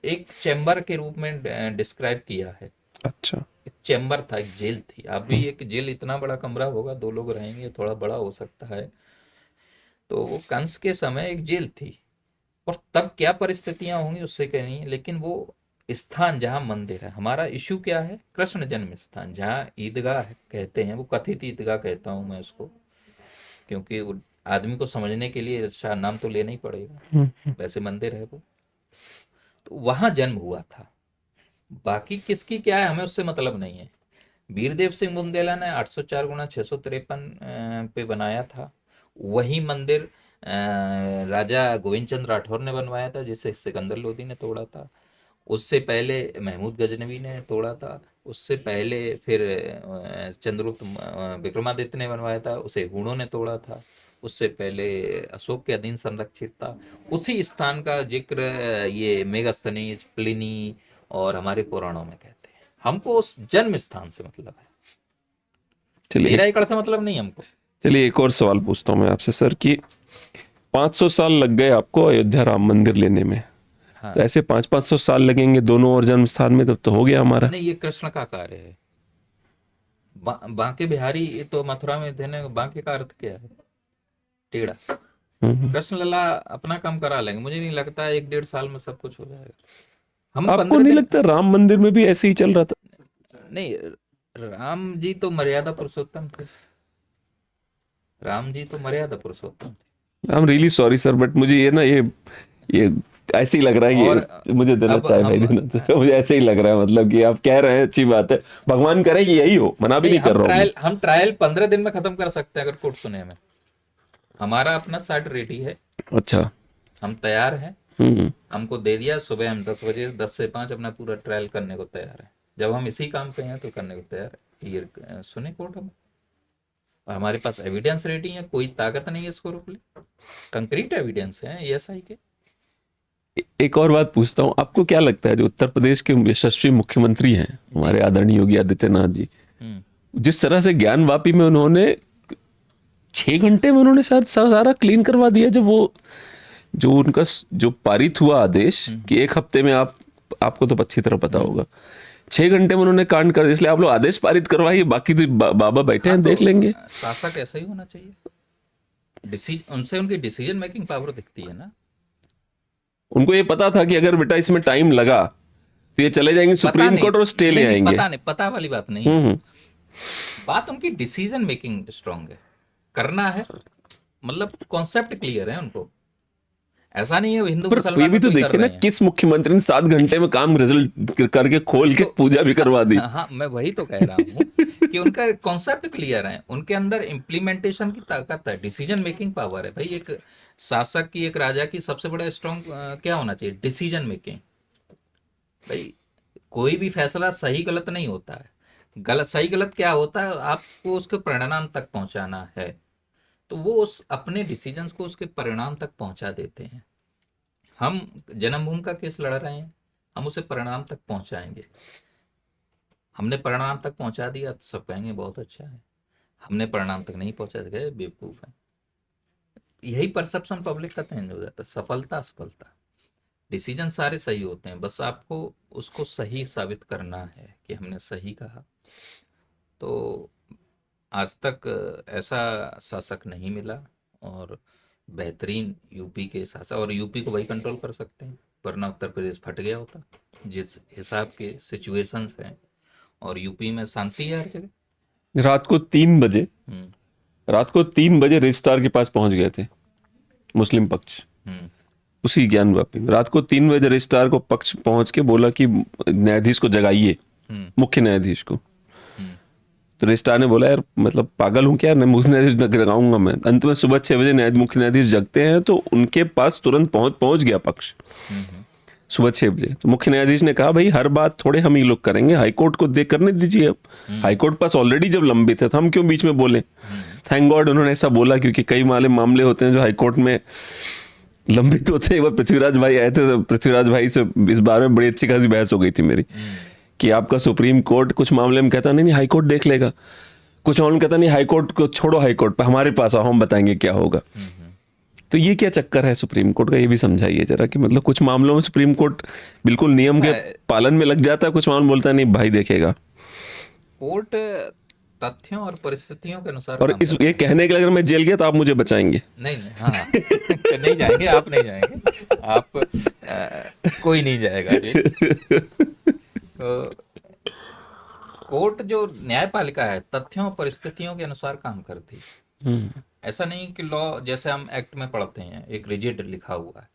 Speaker 1: एक चैम्बर के रूप में डिस्क्राइब किया है।
Speaker 2: अच्छा,
Speaker 1: एक चैम्बर था, एक जेल थी। आप भी, एक जेल इतना बड़ा कमरा होगा, 2 लोग रहेंगे, थोड़ा बड़ा हो सकता है, तो वो कंस के समय एक जेल थी। और तब क्या परिस्थितियां होंगी उससे कह नहीं है, लेकिन वो स्थान जहाँ मंदिर है, हमारा इशू क्या है, कृष्ण जन्म स्थान, जहाँ ईदगाह कहते हैं, वो कथित ईदगाह कहता हूँ मैं उसको, क्योंकि वो आदमी को समझने के लिए शाह नाम तो लेना ही पड़ेगा, वैसे मंदिर है वो। तो वहां जन्म हुआ था। बाकी किसकी क्या है हमें उससे मतलब नहीं है। वीरदेव सिंह बुंदेला ने 804x653 पे बनाया था। वही मंदिर राजा गोविंद चंद्र राठौर ने बनवाया था, जिसे सिकंदर लोदी ने तोड़ा था। उससे पहले महमूद गजनवी ने तोड़ा था। उससे पहले फिर चंद्रगुप्त विक्रमादित्य ने बनवाया था, उसे हुणों ने तोड़ा था। उससे पहले अशोक के अधीन संरक्षित था। उसी स्थान का जिक्र ये मेगास्थनीज, प्लिनी और हमारे पुराणों में कहते हैं। हमको उस जन्म स्थान से मतलब है, 13 एकड़ से मतलब नहीं हमको।
Speaker 2: चलिए एक और सवाल पूछता हूँ मैं आपसे सर कि 500 साल लग गए आपको अयोध्या राम मंदिर लेने में,
Speaker 1: हाँ।
Speaker 2: तो ऐसे 500 साल लगेंगे दोनों और जन्म स्थान में, तब तो हो गया हमारा।
Speaker 1: नहीं, ये कृष्ण का कार्य है। बांके बिहारी तो मथुरा में थे ना, बांके का अर्थ क्या है, टेढ़ा। कृष्ण लला अपना काम करा लेंगे, मुझे नहीं लगता 1-1.5 साल में सब कुछ हो जाएगा। हम
Speaker 2: आपको नहीं लगता राम मंदिर में भी ऐसे ही चल रहा था?
Speaker 1: नहीं, राम जी तो मर्यादा पुरुषोत्तम थे। राम जी तो मर्यादा पुरुषोत्तम थे।
Speaker 2: I am really sorry sir, but मुझे ये ना ये ऐसे ही लग रहा है कि मुझे देना चाहे भाई देना, तो मुझे ऐसे ही लग रहा है, मतलब कि आप कह रहे हैं अच्छी बात है, भगवान करे कि यही हो, मना भी नहीं कर रहा हूँ।
Speaker 1: हम ट्रायल 15 दिन में खत्म कर सकते हैं अगर कोर्ट सुने हमें। हमारा अपना साइट रेडी है। अच्छा, हम तैयार हैं। हमको दे दिया, सुबह हम 10 बजे 10 से 5 अपना पूरा ट्रायल करने को तैयार है। जब हम इसी काम पे हैं तो करने को तैयार है। ये सुने कोर्ट हम, और हमारे पास एविडेंस रेडी है, कोई ताकत नहीं है इसको रोक ले। कंक्रीट एविडेंस है ESI के।
Speaker 2: एक और बात पूछता हूँ, आपको क्या लगता है जो उत्तर प्रदेश के यशस्वी मुख्यमंत्री हैं हमारे आदरणीय योगी आदित्यनाथ जी, जिस तरह से ज्ञानवापी में उन्होंने 6 घंटे में उन्होंने शायद सारा क्लीन करवा दिया, जब वो जो उनका जो पारित हुआ आदेश कि 1 हफ्ते में आपको तो अच्छी तरह पता होगा 6 घंटे में उन्होंने कांड कर दिया, इसलिए आप लोग आदेश पारित करवाइए, बाकी तो बाबा बैठे हैं, देख लेंगे।
Speaker 1: शासक ऐसा ही होना चाहिए, उनसे उनकी डिसीजन मेकिंग पावर दिखती है ना।
Speaker 2: उनको ये पता था कि अगर बेटा इसमें टाइम लगा तो ये चले जाएंगे सुप्रीम कोर्ट और स्टे ले आएंगे।
Speaker 1: पता नहीं, पता वाली बात नहीं है। बात उनकी डिसीजन मेकिंग स्ट्रांग है, करना है, मतलब कॉन्सेप्ट क्लियर है उनको। ऐसा नहीं है हिंदू
Speaker 2: पर
Speaker 1: मुसलमान
Speaker 2: ये भी तो देखिए ना, किस मुख्यमंत्री ने 7 घंटे में काम रिजल्ट करके खोल के पूजा भी करवा दी।
Speaker 1: हाँ, मैं वही तो कह रहा हूँ कि उनका कॉन्सेप्ट क्लियर है, उनके अंदर इम्प्लीमेंटेशन की ताकत है, डिसीजन मेकिंग पावर है। भाई एक शासक की, एक राजा की सबसे बड़ा स्ट्रॉन्ग क्या होना चाहिए? Decision making. भाई कोई भी फैसला सही गलत नहीं होता है, गलत सही गलत क्या होता है, आपको उसके परिणाम तक पहुंचाना है, तो वो उस अपने डिसीजंस को उसके परिणाम तक पहुंचा देते हैं। हम जन्मभूमि का केस लड़ रहे हैं, हम उसे परिणाम तक पहुंचाएंगे। हमने परिणाम तक पहुंचा दिया तो सब कहेंगे बहुत अच्छा है, हमने परिणाम तक नहीं पहुंचा गए, बेवकूफ है। यही परसेप्शन पब्लिक का चेंज हो जाता है। सफलता असफलता, डिसीजन सारे सही होते हैं, बस आपको उसको सही साबित करना है कि हमने सही कहा। तो आज तक ऐसा शासक नहीं मिला, और बेहतरीन यूपी के शासक, और यूपी को वही कंट्रोल कर सकते हैं, वरना उत्तर प्रदेश फट गया होता जिस हिसाब के सिचुएशंस हैं। और यूपी में शांति है हर जगह।
Speaker 2: रात को 3 बजे रजिस्ट्रार के पास पहुंच गए थे मुस्लिम पक्ष, उसी ज्ञानवापी में। रात को 3 बजे रजिस्ट्रार को पक्ष पहुंच के बोला कि न्यायाधीश को जगाइए, मुख्य न्यायाधीश को। तो रजिस्ट्रार ने बोला यार मतलब पागल हूं क्या, मुख्य न्यायाधीश जगाऊंगा मैं। अंत में सुबह 6 बजे मुख्य न्यायाधीश जगते हैं, तो उनके पास तुरंत पहुंच गया पक्ष सुबह 6 बजे। तो मुख्य न्यायाधीश ने कहा भाई हर बात थोड़े हम ही लोग करेंगे, हाईकोर्ट को देख करने दीजिए। अब हाईकोर्ट पास ऑलरेडी जब लंबित है तो हम क्यों बीच में बोले। थैंक गॉड उन्होंने ऐसा बोला, क्योंकि कई मामले होते हैं जो हाईकोर्ट में लंबित होते हैं। एक बार पृथ्वीराज भाई आए थे, तो पृथ्वीराज भाई से इस बारे में बड़ी अच्छी खासी बहस हो गई थी मेरी, कि आपका सुप्रीम कोर्ट कुछ मामले में कहता नहीं हाईकोर्ट देख लेगा, कुछ और कहता नहीं हाईकोर्ट को छोड़ो, हाईकोर्ट पे हमारे पास आओ, हम बताएंगे क्या होगा। तो ये क्या चक्कर है सुप्रीम कोर्ट का, ये भी समझाइए जरा, कि मतलब कुछ मामलों में सुप्रीम कोर्ट बिल्कुल नियम के पालन में लग जाता है, कुछ मामले बोलता है नहीं भाई देखेगा।
Speaker 1: कोर्ट तथ्यों और परिस्थितियों के अनुसार
Speaker 2: और इस ये कहने के लिए अगर मैं जेल गया तो आप मुझे बचाएंगे?
Speaker 1: नहीं, हाँ नहीं जाएंगे, आप नहीं जाएंगे, आप कोई नहीं जाएगा जेल। तो कोर्ट जो न्यायपालिका है, तथ्यों और परिस्थितियों के अनुसार काम करती है। ऐसा नहीं कि लॉ जैसे हम एक्ट में पढ़ते हैं एक रिजिड लिखा हुआ है।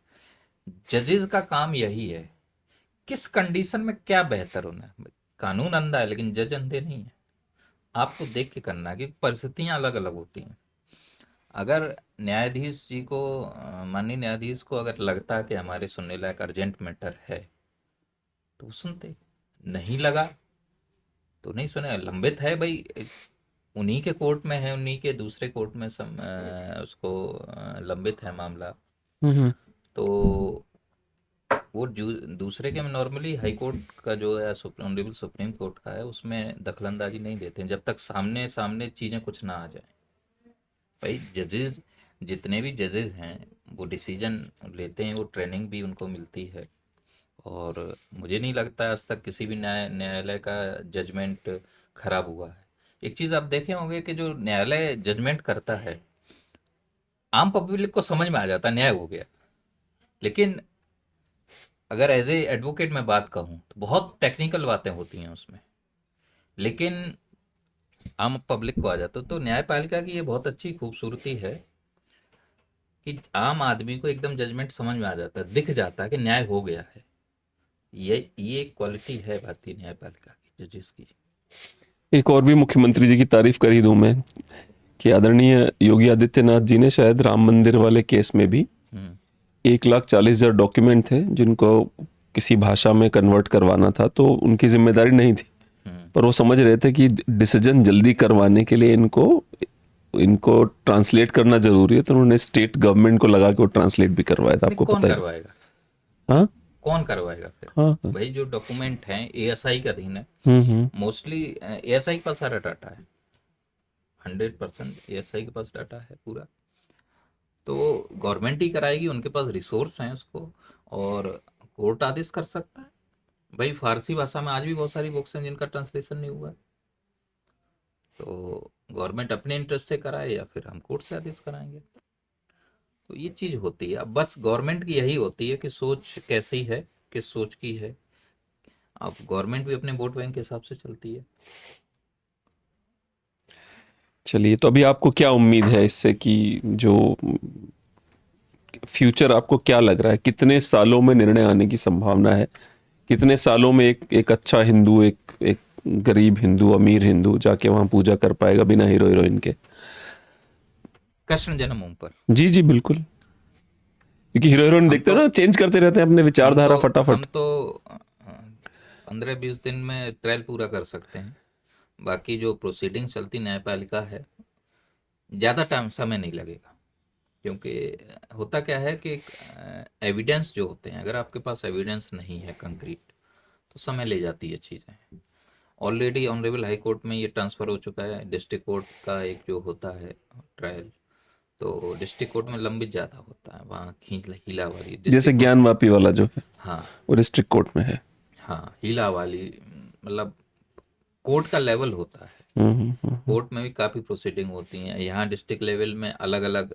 Speaker 1: जजेस का काम यही है, किस कंडीशन में क्या बेहतर होना है। कानून अंधा है लेकिन जज अंधे नहीं है, आपको देख के करना है कि परिस्थितियां अलग अलग होती हैं। अगर न्यायाधीश जी को, माननीय न्यायाधीश को अगर लगता है कि हमारे सुनने लायक अर्जेंट मैटर है तो वो सुनते, नहीं लगा तो नहीं सुने। लंबित है भाई, उन्हीं के कोर्ट में है, उन्हीं के दूसरे कोर्ट में उसको लंबित है मामला, तो वो दूसरे के में नॉर्मली हाई कोर्ट का जो है ऑनरेबल सुप्रीम कोर्ट का है, उसमें दखलंदाजी नहीं देते जब तक सामने चीज़ें कुछ ना आ जाए। भाई जजेस, जितने भी जजेस हैं वो डिसीजन लेते हैं, वो ट्रेनिंग भी उनको मिलती है, और मुझे नहीं लगता आज तक किसी भी न्यायालय का जजमेंट खराब हुआ है। एक चीज़ आप देखे होंगे कि जो न्यायालय जजमेंट करता है, आम पब्लिक को समझ में आ जाता है न्याय हो गया, लेकिन अगर एज ए एडवोकेट मैं बात कहूँ तो बहुत टेक्निकल बातें होती हैं उसमें, लेकिन आम पब्लिक को आ जाता। तो न्यायपालिका की ये बहुत अच्छी खूबसूरती है कि आम आदमी को एकदम जजमेंट समझ में आ जाता है, दिख जाता है कि न्याय हो गया है। ये क्वालिटी है भारतीय न्यायपालिका की, जजेस की।
Speaker 2: एक और भी मुख्यमंत्री जी की तारीफ कर ही दूं मैं, कि आदरणीय योगी आदित्यनाथ जी ने शायद राम मंदिर वाले केस में भी 1,40,000 डॉक्यूमेंट थे जिनको किसी भाषा में कन्वर्ट करवाना था, तो उनकी जिम्मेदारी नहीं थी, पर वो समझ रहे थे कि डिसीजन जल्दी करवाने के लिए इनको ट्रांसलेट करना जरूरी है, तो उन्होंने स्टेट गवर्नमेंट को लगा के वो ट्रांसलेट भी करवाया था। आपको पता है? हाँ, कौन करवाएगा फिर? हाँ,
Speaker 1: भाई जो डॉक्यूमेंट हैं एएसआई का अधीन है, मोस्टली एएसआई के पास सारा डाटा है, 100% एएसआई के पास डाटा है पूरा, तो गवर्नमेंट ही कराएगी, उनके पास रिसोर्स हैं उसको, और कोर्ट आदेश कर सकता है, भाई फारसी भाषा में आज भी बहुत सारी बुक्स हैं जिनका ट्रांसलेशन नहीं हुआ है। तो गवर्नमेंट अपने इंटरेस्ट से कराए या फिर हम कोर्ट से आदेश कराएंगे। तो ये चीज होती है। अब बस गवर्नमेंट की यही होती है कि सोच कैसी है, किस सोच की है। अब गवर्नमेंट भी अपने वोट बैंक के हिसाब से चलती है।
Speaker 2: चलिए, तो अभी आपको क्या उम्मीद है इससे कि जो फ्यूचर आपको क्या लग रहा है, कितने सालों में निर्णय आने की संभावना है? कितने सालों में एक अच्छा हिंदू, एक गरीब हिंदू, अमीर हिंदू जाके वहां पूजा कर पाएगा बिना हीरो हीरोइन के?
Speaker 1: कृष्ण जन्मभूमि पर
Speaker 2: जी जी बिल्कुल, क्योंकि हीरो हीरोइन देखते हो ना, चेंज करते रहते हैं अपने विचारधारा
Speaker 1: हम
Speaker 2: फटाफट।
Speaker 1: तो 15-20 दिन में ट्रायल पूरा कर सकते हैं। बाकी जो प्रोसीडिंग चलती न्यायपालिका है, ज़्यादा टाइम समय नहीं लगेगा। क्योंकि होता क्या है कि एविडेंस जो होते हैं, अगर आपके पास एविडेंस नहीं है कंक्रीट, तो समय ले जाती है चीज़ें। ऑलरेडी ऑनरेबल हाई कोर्ट में ये ट्रांसफ़र हो चुका है। डिस्ट्रिक्ट कोर्ट का एक जो होता है ट्रायल, तो डिस्ट्रिक्ट कोर्ट में लंबित ज़्यादा होता है, वहाँ खींच हीला वाली
Speaker 2: जैसे
Speaker 1: डिस्ट्रिक्ट
Speaker 2: ज्ञान वापी वाला जो है,
Speaker 1: हाँ
Speaker 2: वो डिस्ट्रिक्ट कोर्ट में है।
Speaker 1: हाँ, हीला वाली, मतलब कोर्ट का लेवल होता है। कोर्ट में भी काफ़ी प्रोसीडिंग होती हैं। यहाँ डिस्ट्रिक्ट लेवल में अलग अलग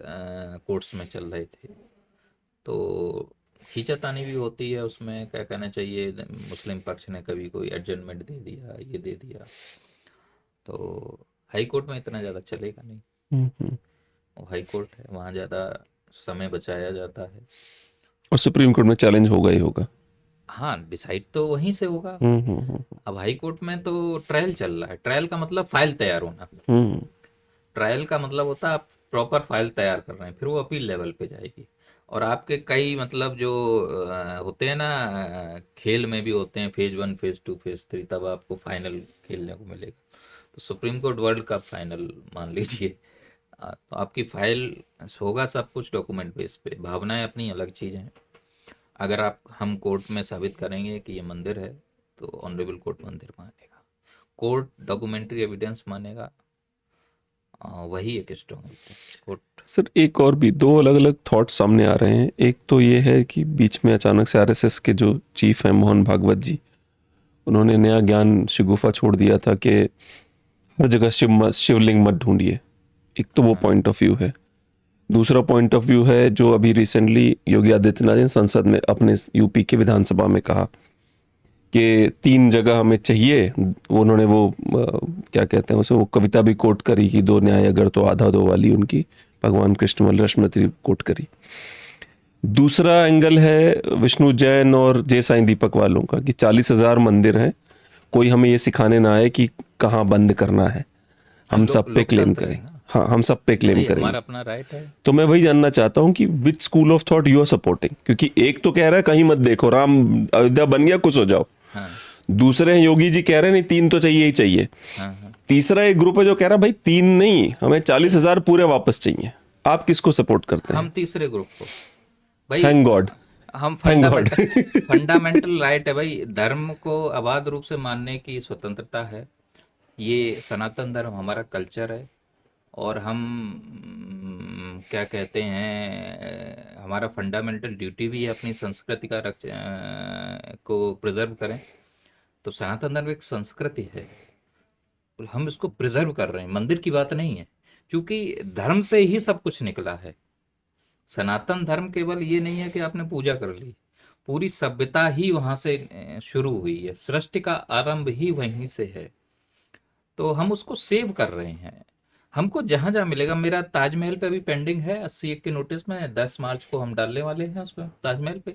Speaker 1: कोर्ट्स में चल रहे थे, तो खींचातानी भी होती है। उसमें क्या कहना चाहिए, मुस्लिम पक्ष ने कभी कोई एडजमेंट दे दिया, ये दे दिया। तो हाई कोर्ट में इतना ज़्यादा चलेगा नहीं। वो हाई कोर्ट है, वहाँ ज़्यादा समय बचाया जाता है।
Speaker 2: और सुप्रीम कोर्ट में चैलेंज होगा ही होगा।
Speaker 1: हाँ, डिसाइड तो वहीं से होगा। अब हाई कोर्ट में तो ट्रायल चल रहा है। ट्रायल का मतलब फाइल तैयार होना। ट्रायल का मतलब होता है आप प्रॉपर फाइल तैयार कर रहे हैं, फिर वो अपील लेवल पे जाएगी। और आपके कई मतलब जो होते हैं ना, खेल में भी होते हैं, फेज 1, फेज 2, फेज 3, तब आपको फाइनल खेलने को मिलेगा। तो supreme court world cup final मान लीजिए। तो आपकी फाइल होगा सब कुछ डॉक्यूमेंट बेस पे। भावनाएं अपनी अलग चीज़ हैं। अगर हम कोर्ट में साबित करेंगे कि ये मंदिर है, तो ऑनरेबल कोर्ट मंदिर मानेगा, कोर्ट डॉक्यूमेंट्री एविडेंस मानेगा। वही एक स्ट्रॉन्ग कोर्ट।
Speaker 2: सर, एक और भी दो अलग अलग थॉट सामने आ रहे हैं। एक तो ये है कि बीच में अचानक से आरएसएस के जो चीफ हैं मोहन भागवत जी, उन्होंने नया ज्ञान शिगुफा छोड़ दिया था कि हर जगह शिवलिंग मत ढूंढिए। एक तो वो पॉइंट ऑफ व्यू है। दूसरा पॉइंट ऑफ व्यू है जो अभी रिसेंटली योगी आदित्यनाथ ने संसद में अपने यूपी के विधानसभा में कहा कि 3 जगह हमें चाहिए। उन्होंने वो क्या कहते हैं उसे, वो कविता भी कोट करी कि 2 न्याय अगर तो आधा दो वाली, उनकी भगवान कृष्णमल रश्मति कोट करी। दूसरा एंगल है विष्णु जैन और जय साईं दीपक वालों का कि 40,000 मंदिर हैं, कोई हमें ये सिखाने ना आए कि कहाँ बंद करना है, हम सब पे क्लेम करें। हाँ, हम सब पे क्लेम करेंगे,
Speaker 1: हमारा अपना राइट है।
Speaker 2: तो मैं वही जानना चाहता हूँ कि which school of thought you are supporting? क्योंकि एक तो कह रहा है कहीं मत देखो, राम अयोध्या बन गया कुछ हो जाओ।
Speaker 1: हाँ।
Speaker 2: दूसरे योगी जी कह रहे हैं नहीं 3 तो चाहिए ही चाहिए।
Speaker 1: हाँ।
Speaker 2: तीसरा एक ग्रुप है जो कह रहा है भाई 3 नहीं, हमें 40,000 पूरे वापस चाहिए। आप किसको सपोर्ट करते हैं?
Speaker 1: हम तीसरे ग्रुप को भाई।
Speaker 2: Thank God.
Speaker 1: हम फंडामेंटल राइट है भाई। धर्म को अबाध रूप से मानने की स्वतंत्रता है। ये सनातन धर्म हमारा कल्चर है। और हम क्या कहते हैं, हमारा फंडामेंटल ड्यूटी भी है अपनी संस्कृति का को प्रिजर्व करें। तो सनातन धर्म एक संस्कृति है और हम इसको प्रिजर्व कर रहे हैं। मंदिर की बात नहीं है, क्योंकि धर्म से ही सब कुछ निकला है। सनातन धर्म केवल ये नहीं है कि आपने पूजा कर ली, पूरी सभ्यता ही वहां से शुरू हुई है। सृष्टि का आरंभ ही वहीं से है। तो हम उसको सेव कर रहे हैं। हमको जहां जहां मिलेगा, मेरा ताजमहल पे अभी पेंडिंग है 80 के नोटिस में, 10 मार्च को हम डालने वाले हैं उसमें ताजमहल पे।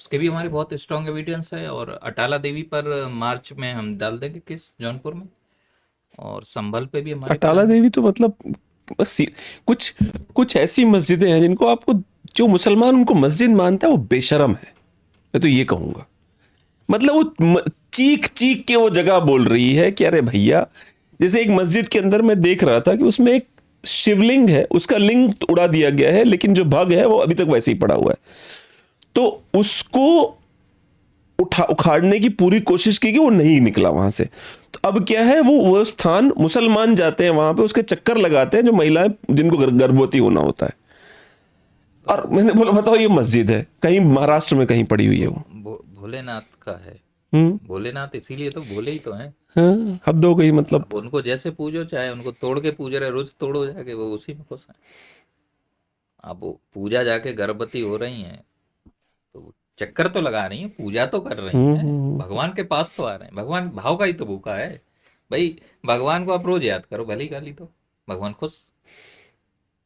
Speaker 1: उसके भी हमारे बहुत स्ट्रॉन्ग एविडेंस है। और अटाला देवी पर मार्च में हम डाल देंगे केस जौनपुर में। और संभल पे भी हमारे
Speaker 2: अटाला देवी तो मतलब बस कुछ ऐसी मस्जिदें हैं जिनको आपको, जो मुसलमान उनको मस्जिद मानता है वो बेशरम है, मैं तो ये कहूंगा। मतलब वो चीख चीख के वो जगह बोल रही है कि अरे भैया, जैसे एक मस्जिद के अंदर मैं देख रहा था कि उसमें एक शिवलिंग है, उसका लिंग उड़ा दिया गया है, लेकिन जो भग है वो अभी तक वैसे ही पड़ा हुआ है। तो उसको उखाड़ने की पूरी कोशिश की कि वो नहीं निकला वहां से। तो अब क्या है, वो स्थान मुसलमान जाते हैं वहां पे, उसके चक्कर लगाते हैं जो महिलाएं जिनको गर्भवती होना होता है। और मैंने बोला बताओ, ये मस्जिद है कहीं महाराष्ट्र में कहीं पड़ी हुई है वो
Speaker 1: भोलेनाथ का है। भोलेनाथ इसीलिए तो भोले ही तो हैं।
Speaker 2: हाँ, हद हो गई मतलब।
Speaker 1: अब उनको जैसे पूजो, चाहे उनको तोड़ के पूज रहे, रोज तोड़ो जाके, वो उसी में खुश हैं। अब वो पूजा जाके गर्भवती हो रही हैं तो चक्कर तो लगा रही हैं, पूजा तो कर रही हैं, भगवान के पास तो आ रहे हैं। भगवान भाव का ही तो भूखा है भाई। भगवान को आप रोज याद करो, भली गाली तो भगवान खुश।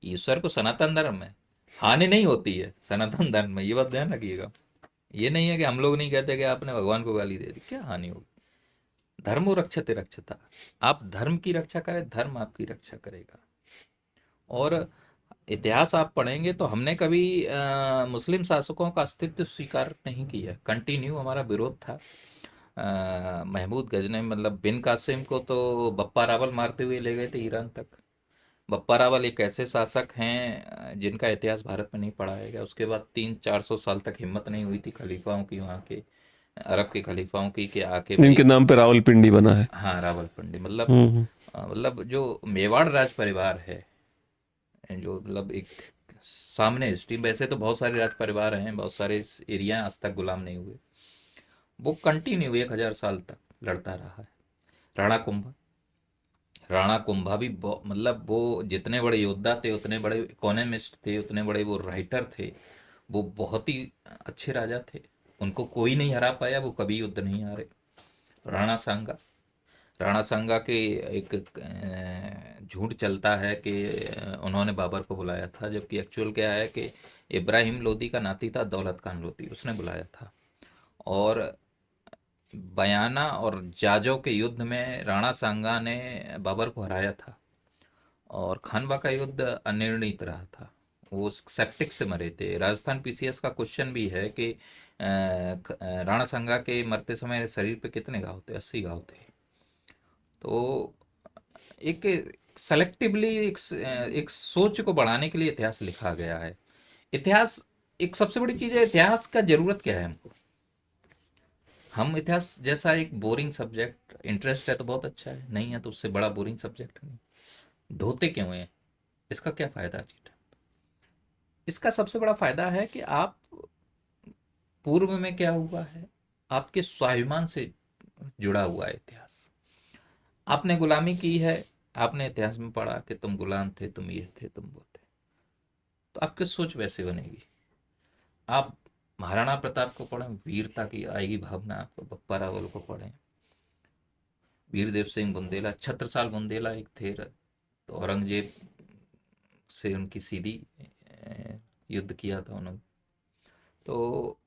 Speaker 1: ईश्वर को सनातन धर्म में हानि नहीं होती है, सनातन धर्म में, ये बात ध्यान रखिएगा। ये नहीं है कि हम लोग नहीं कहते कि आपने भगवान को गाली दे दी, क्या हानि होगी। धर्मो रक्षते रक्षता, आप धर्म की रक्षा करें, धर्म आपकी रक्षा करेगा। और इतिहास आप पढ़ेंगे तो हमने कभी मुस्लिम शासकों का अस्तित्व स्वीकार नहीं किया, कंटिन्यू हमारा विरोध था। महमूद गजनवी मतलब बिन कासिम को तो बप्पा रावल मारते हुए ले गए थे ईरान तक। बप्पा रावल एक ऐसे शासक हैं जिनका इतिहास भारत में नहीं पढ़ाया गया। उसके बाद 300-400 साल तक हिम्मत नहीं हुई थी खलीफाओं की, वहाँ के अरब के खलीफाओं की, कि आके
Speaker 2: इनके
Speaker 1: भाई।
Speaker 2: नाम पे रावलपिंडी बना है।
Speaker 1: हाँ, रावलपिंडी मतलब
Speaker 2: हम्म।
Speaker 1: मतलब जो मेवाड़ राज परिवार है, जो मतलब एक सामने हिस्ट्री, वैसे तो बहुत सारे राज परिवार हैं, बहुत सारे एरिया आज तक गुलाम नहीं हुए, वो कंटिन्यू 1000 साल तक लड़ता रहा है। राणा कुंभा, राणा कुंभा भी मतलब वो जितने बड़े योद्धा थे, उतने बड़े इकोनॉमिस्ट थे, उतने बड़े वो राइटर थे, वो बहुत ही अच्छे राजा थे। उनको कोई नहीं हरा पाया, वो कभी युद्ध नहीं हारे। राणा सांगा, राणा सांगा के एक झूठ चलता है कि उन्होंने बाबर को बुलाया था, जबकि एक्चुअल क्या है कि इब्राहिम लोदी का नाती था दौलत खान लोदी, उसने बुलाया था। और बयाना और जाजो के युद्ध में राणा सांगा ने बाबर को हराया था। और खानवा का युद्ध अनिर्णित रहा था, वो सेप्टिक से मरे थे। राजस्थान पीसीएस का क्वेश्चन भी है कि राणा सांगा के मरते समय शरीर पे कितने घाव थे? 80 घाव थे। तो एक सेलेक्टिवली एक सोच को बढ़ाने के लिए इतिहास लिखा गया है। इतिहास एक सबसे बड़ी चीज़ है। इतिहास का जरूरत क्या है हमको? हम इतिहास जैसा एक बोरिंग सब्जेक्ट, इंटरेस्ट है तो बहुत अच्छा है, नहीं है तो उससे बड़ा बोरिंग सब्जेक्ट नहीं। ढोते क्यों है? इसका क्या फायदा चीटा? इसका सबसे बड़ा फायदा है कि आप पूर्व में क्या हुआ है, आपके स्वाभिमान से जुड़ा हुआ है इतिहास। आपने गुलामी की है, आपने इतिहास में पढ़ा कि तुम गुलाम थे, तुम ये थे, तुम वो थे, तो आपकी सोच वैसे बनेगी। आप महाराणा प्रताप को पढ़ें, वीरता की आएगी भावना आपको। बप्पा रावल को पढ़ें, वीरदेव सिंह बुंदेला, छत्रसाल बुंदेला एक थे, तो औरंगजेब से उनकी सीधी युद्ध किया था उन्होंने। तो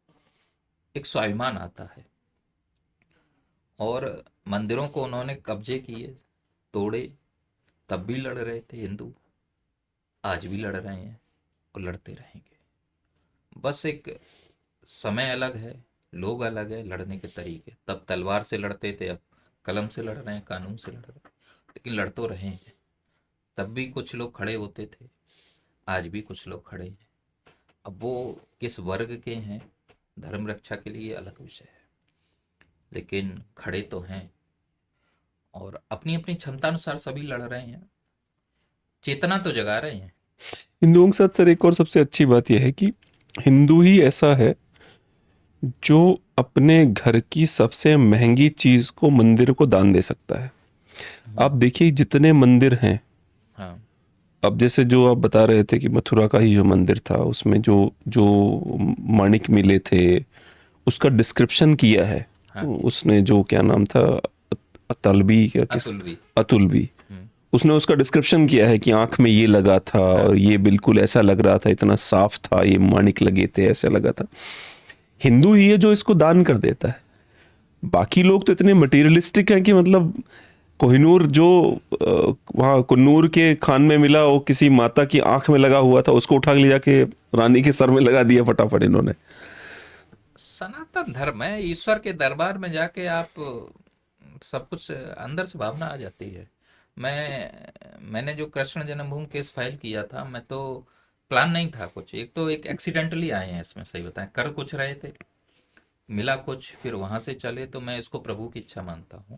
Speaker 1: एक स्वाभिमान आता है। और मंदिरों को उन्होंने कब्जे किए, तोड़े, तब भी लड़ रहे थे हिंदू, आज भी लड़ रहे हैं और लड़ते रहेंगे। बस एक समय अलग है, लोग अलग है, लड़ने के तरीके। तब तलवार से लड़ते थे, अब कलम से लड़ रहे हैं, कानून से लड़ रहे हैं, लेकिन लड़ तो रहे हैं। तब भी कुछ लोग खड़े होते थे, आज भी कुछ लोग खड़े हैं। अब वो किस वर्ग के हैं, धर्म रक्षा के लिए अलग विषय है, लेकिन खड़े तो हैं और अपनी अपनी क्षमता अनुसार सभी लड़ रहे हैं, चेतना तो जगा रहे हैं।
Speaker 2: हिंदुओं के साथ सर एक और सबसे अच्छी बात यह है कि हिंदू ही ऐसा है जो अपने घर की सबसे महंगी चीज को मंदिर को दान दे सकता है। आप देखिए जितने मंदिर हैं,
Speaker 1: हाँ,
Speaker 2: अब जैसे जो आप बता रहे थे कि मथुरा का ही जो मंदिर था, उसमें जो जो माणिक मिले थे, उसका डिस्क्रिप्शन किया है।
Speaker 1: हाँ,
Speaker 2: उसने जो क्या नाम था, अतुलबी या किस,
Speaker 1: अतुल भी।
Speaker 2: अतुलबी, उसने उसका डिस्क्रिप्शन किया है कि आंख में ये लगा था और ये बिल्कुल ऐसा लग रहा था, इतना साफ था, ये माणिक लगे थे, ऐसा लगा था। हिंदू ही है जो इसको दान कर देता है। बाकी लोग तो इतने मटेरियलिस्टिक हैं कि मतलब कोहिनूर जो वहाँ कुन्नूर के खान में मिला, वो किसी माता की आंख में लगा हुआ था, उसको उठा के ले जाके रानी के सर में लगा दिया फटाफट इन्होंने।
Speaker 1: सनातन धर्म है, ईश्वर के दरबार में जाके आप सब कुछ अंदर से भावना आ जाती है। मैंने जो कृष्ण जन्मभूमि केस फाइल किया था, मैं तो प्लान नहीं था कुछ, एक तो एक एक्सीडेंटली आए हैं इसमें, सही बताएं, कर कुछ रहे थे, मिला कुछ, फिर वहां से चले, तो मैं इसको प्रभु की इच्छा मानता हूँ।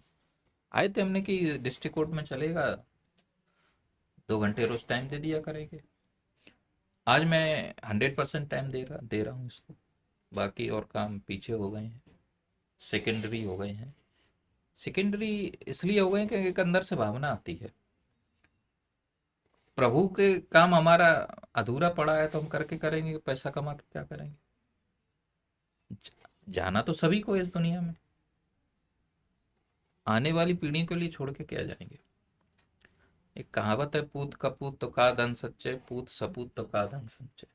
Speaker 1: आए थे हमने कि डिस्ट्रिक्ट कोर्ट में चलेगा, 2 घंटे रोज टाइम दे दिया करेंगे। आज मैं 100% टाइम दे रहा हूँ इसको, बाकी और काम पीछे हो गए हैं, सेकेंडरी हो गए हैं। सेकेंडरी इसलिए हो गए हैं कि एक अंदर से भावना आती है, प्रभु के काम हमारा अधूरा पड़ा है तो हम करके करेंगे, पैसा कमा के क्या करेंगे। जाना तो सभी को है इस दुनिया में, आने वाली पीढ़ी के लिए छोड़ के क्या जाएंगे। एक कहावत है, पूत कपूत तो का धन सच्चे, पूत सपूत तो का धन सच्चे।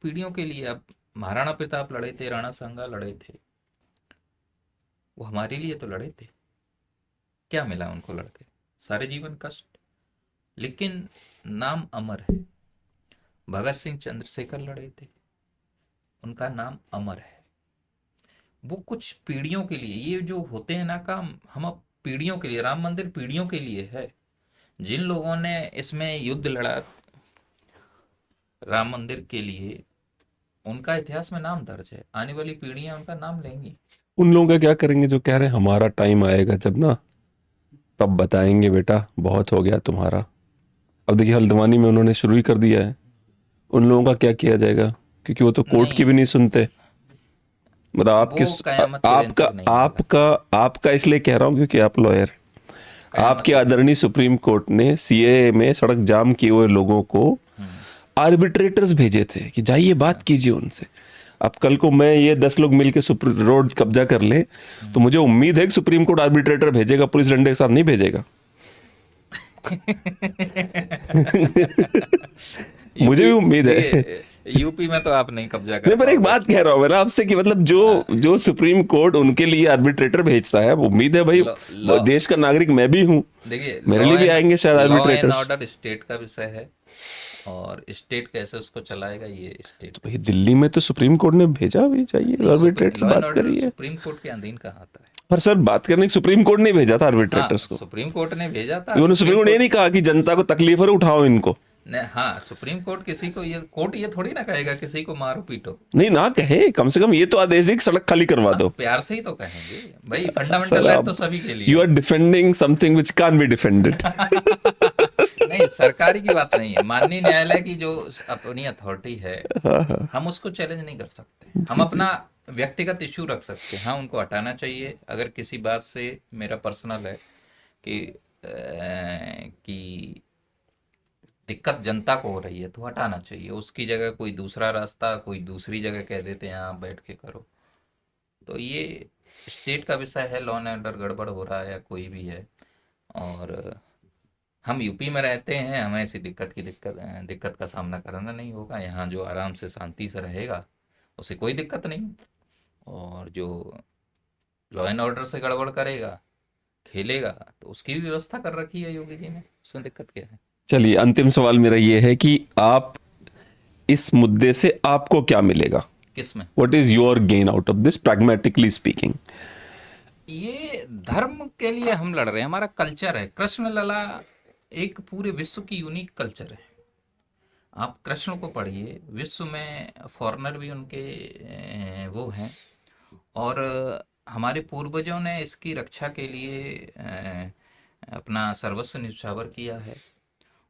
Speaker 1: पीढ़ियों के लिए अब महाराणा प्रताप लड़े थे, राणा सांगा लड़े थे, वो हमारे लिए तो लड़े थे। क्या मिला उनको लड़के? सारे जीवन कष्ट, लेकिन नाम अमर है। भगत सिंह चंद्रशेखर लड़े थे, उनका नाम अमर है। वो कुछ पीढ़ियों के लिए, ये जो होते हैं ना काम, हम अब पीढ़ियों के लिए, राम मंदिर पीढ़ियों के लिए है। जिन लोगों ने इसमें युद्ध लड़ा राम मंदिर के लिए, उनका इतिहास में नाम दर्ज है, आने वाली पीढ़ियां उनका नाम लेंगी।
Speaker 2: उन लोगों का क्या करेंगे जो कह रहे हैं हमारा टाइम आएगा जब ना, तब बताएंगे बेटा बहुत हो गया तुम्हारा। अब देखिए हल्द्वानी में उन्होंने शुरू ही कर दिया है, उन लोगों का क्या किया जाएगा, क्योंकि वो तो कोर्ट की भी नहीं सुनते। मतलब आपके
Speaker 1: वो कयामत के दिन
Speaker 2: आपका
Speaker 1: तक नहीं होगा।
Speaker 2: आपका आपका इसलिए कह रहा हूँ क्योंकि आप लॉयर, आपके आदरणीय सुप्रीम कोर्ट ने सीएए में सड़क जाम किए हुए लोगों को आर्बिट्रेटर्स भेजे थे कि जाइए बात कीजिए उनसे। अब कल को मैं ये 10 लोग मिलकर रोड कब्जा कर ले तो मुझे उम्मीद है कि सुप्रीम कोर्ट आर्बिट्रेटर भेजेगा, पुलिस डंडे के साथ नहीं भेजेगा। मुझे भी उम्मीद है।
Speaker 1: यूपी में तो आप नहीं कब्जा कर
Speaker 2: नहीं, पर एक
Speaker 1: पाओगे।
Speaker 2: बात कह रहा हूं मैं ना आपसे कि मतलब जो सुप्रीम कोर्ट उनके लिए आर्बिट्रेटर भेजता है, उम्मीद है भाई देश का नागरिक मैं भी हूं,
Speaker 1: देखिए
Speaker 2: मेरे लिए भी आएंगे शायद
Speaker 1: law and
Speaker 2: arbitrators.
Speaker 1: Order state का विषय है, और स्टेट कैसे उसको चलाएगा ये स्टेट।
Speaker 2: भाई दिल्ली में तो सुप्रीम कोर्ट ने भेजा, भी चाहिए आर्बिट्रेटर
Speaker 1: लॉ एंड
Speaker 2: बात
Speaker 1: ऑर्डर
Speaker 2: करिए।
Speaker 1: सुप्रीम कोर्ट के अधीन कहाँ आता है?
Speaker 2: पर सर बात करने की सुप्रीम कोर्ट ने भेजा था
Speaker 1: हाँ,
Speaker 2: आर्बिट्रेटर्स को।
Speaker 1: सुप्रीम कोर्ट ने भेजा था।
Speaker 2: उन्होंने सुप्रीम कोर्ट ने ये नहीं कहा कि जनता को तकलीफ है उठाओ इनको।
Speaker 1: हाँ, सुप्रीम कोर्ट किसी को, ये कोर्ट ये थोड़ी ना कहेगा किसी को मारो पीटो।
Speaker 2: नहीं ना कहे, कम से कम ये तो आदेश है कि सड़क खाली करवा दो।
Speaker 1: प्यार से ही तो कहेंगे भाई, फंडामेंटल राइट तो सभी के लिए।
Speaker 2: You are defending something which can't be defended.
Speaker 1: नहीं, सरकारी की बात नहीं है, माननीय न्यायालय की जो अपनी अथॉरिटी है, हम उसको चैलेंज नहीं कर सकते। हम अपना व्यक्तिगत इश्यू रख सकते हैं, हाँ उनको हटाना चाहिए। अगर किसी बात से मेरा पर्सनल है कि दिक्कत जनता को हो रही है तो हटाना चाहिए, उसकी जगह कोई दूसरा रास्ता, कोई दूसरी जगह कह देते हैं यहाँ बैठ के करो। तो ये स्टेट का विषय है, लॉ एंड ऑर्डर गड़बड़ हो रहा है या कोई भी है, और हम यूपी में रहते हैं, हमें ऐसी दिक्कत का सामना करना नहीं होगा। यहाँ जो आराम से शांति से रहेगा उसे कोई दिक्कत नहीं, और जो लॉ एंड ऑर्डर से गड़बड़ करेगा, खेलेगा, तो उसकी भी व्यवस्था कर रखी है योगी जी ने, उसमें दिक्कत क्या है?
Speaker 2: चलिए अंतिम सवाल मेरा ये है कि आप इस मुद्दे से आपको क्या मिलेगा?
Speaker 1: किसमें?
Speaker 2: What is your gain out of this, pragmatically speaking?
Speaker 1: ये धर्म के लिए हम लड़ रहे हैं, हमारा कल्चर है। कृष्ण लला एक पूरे विश्व की यूनिक कल्चर है। आप कृष्ण को पढ़िए, विश्व में फॉरेनर भी उनके वो हैं, और हमारे पूर्वजों ने इसकी रक्षा के लिए अपना सर्वस्व न्यौछावर किया है।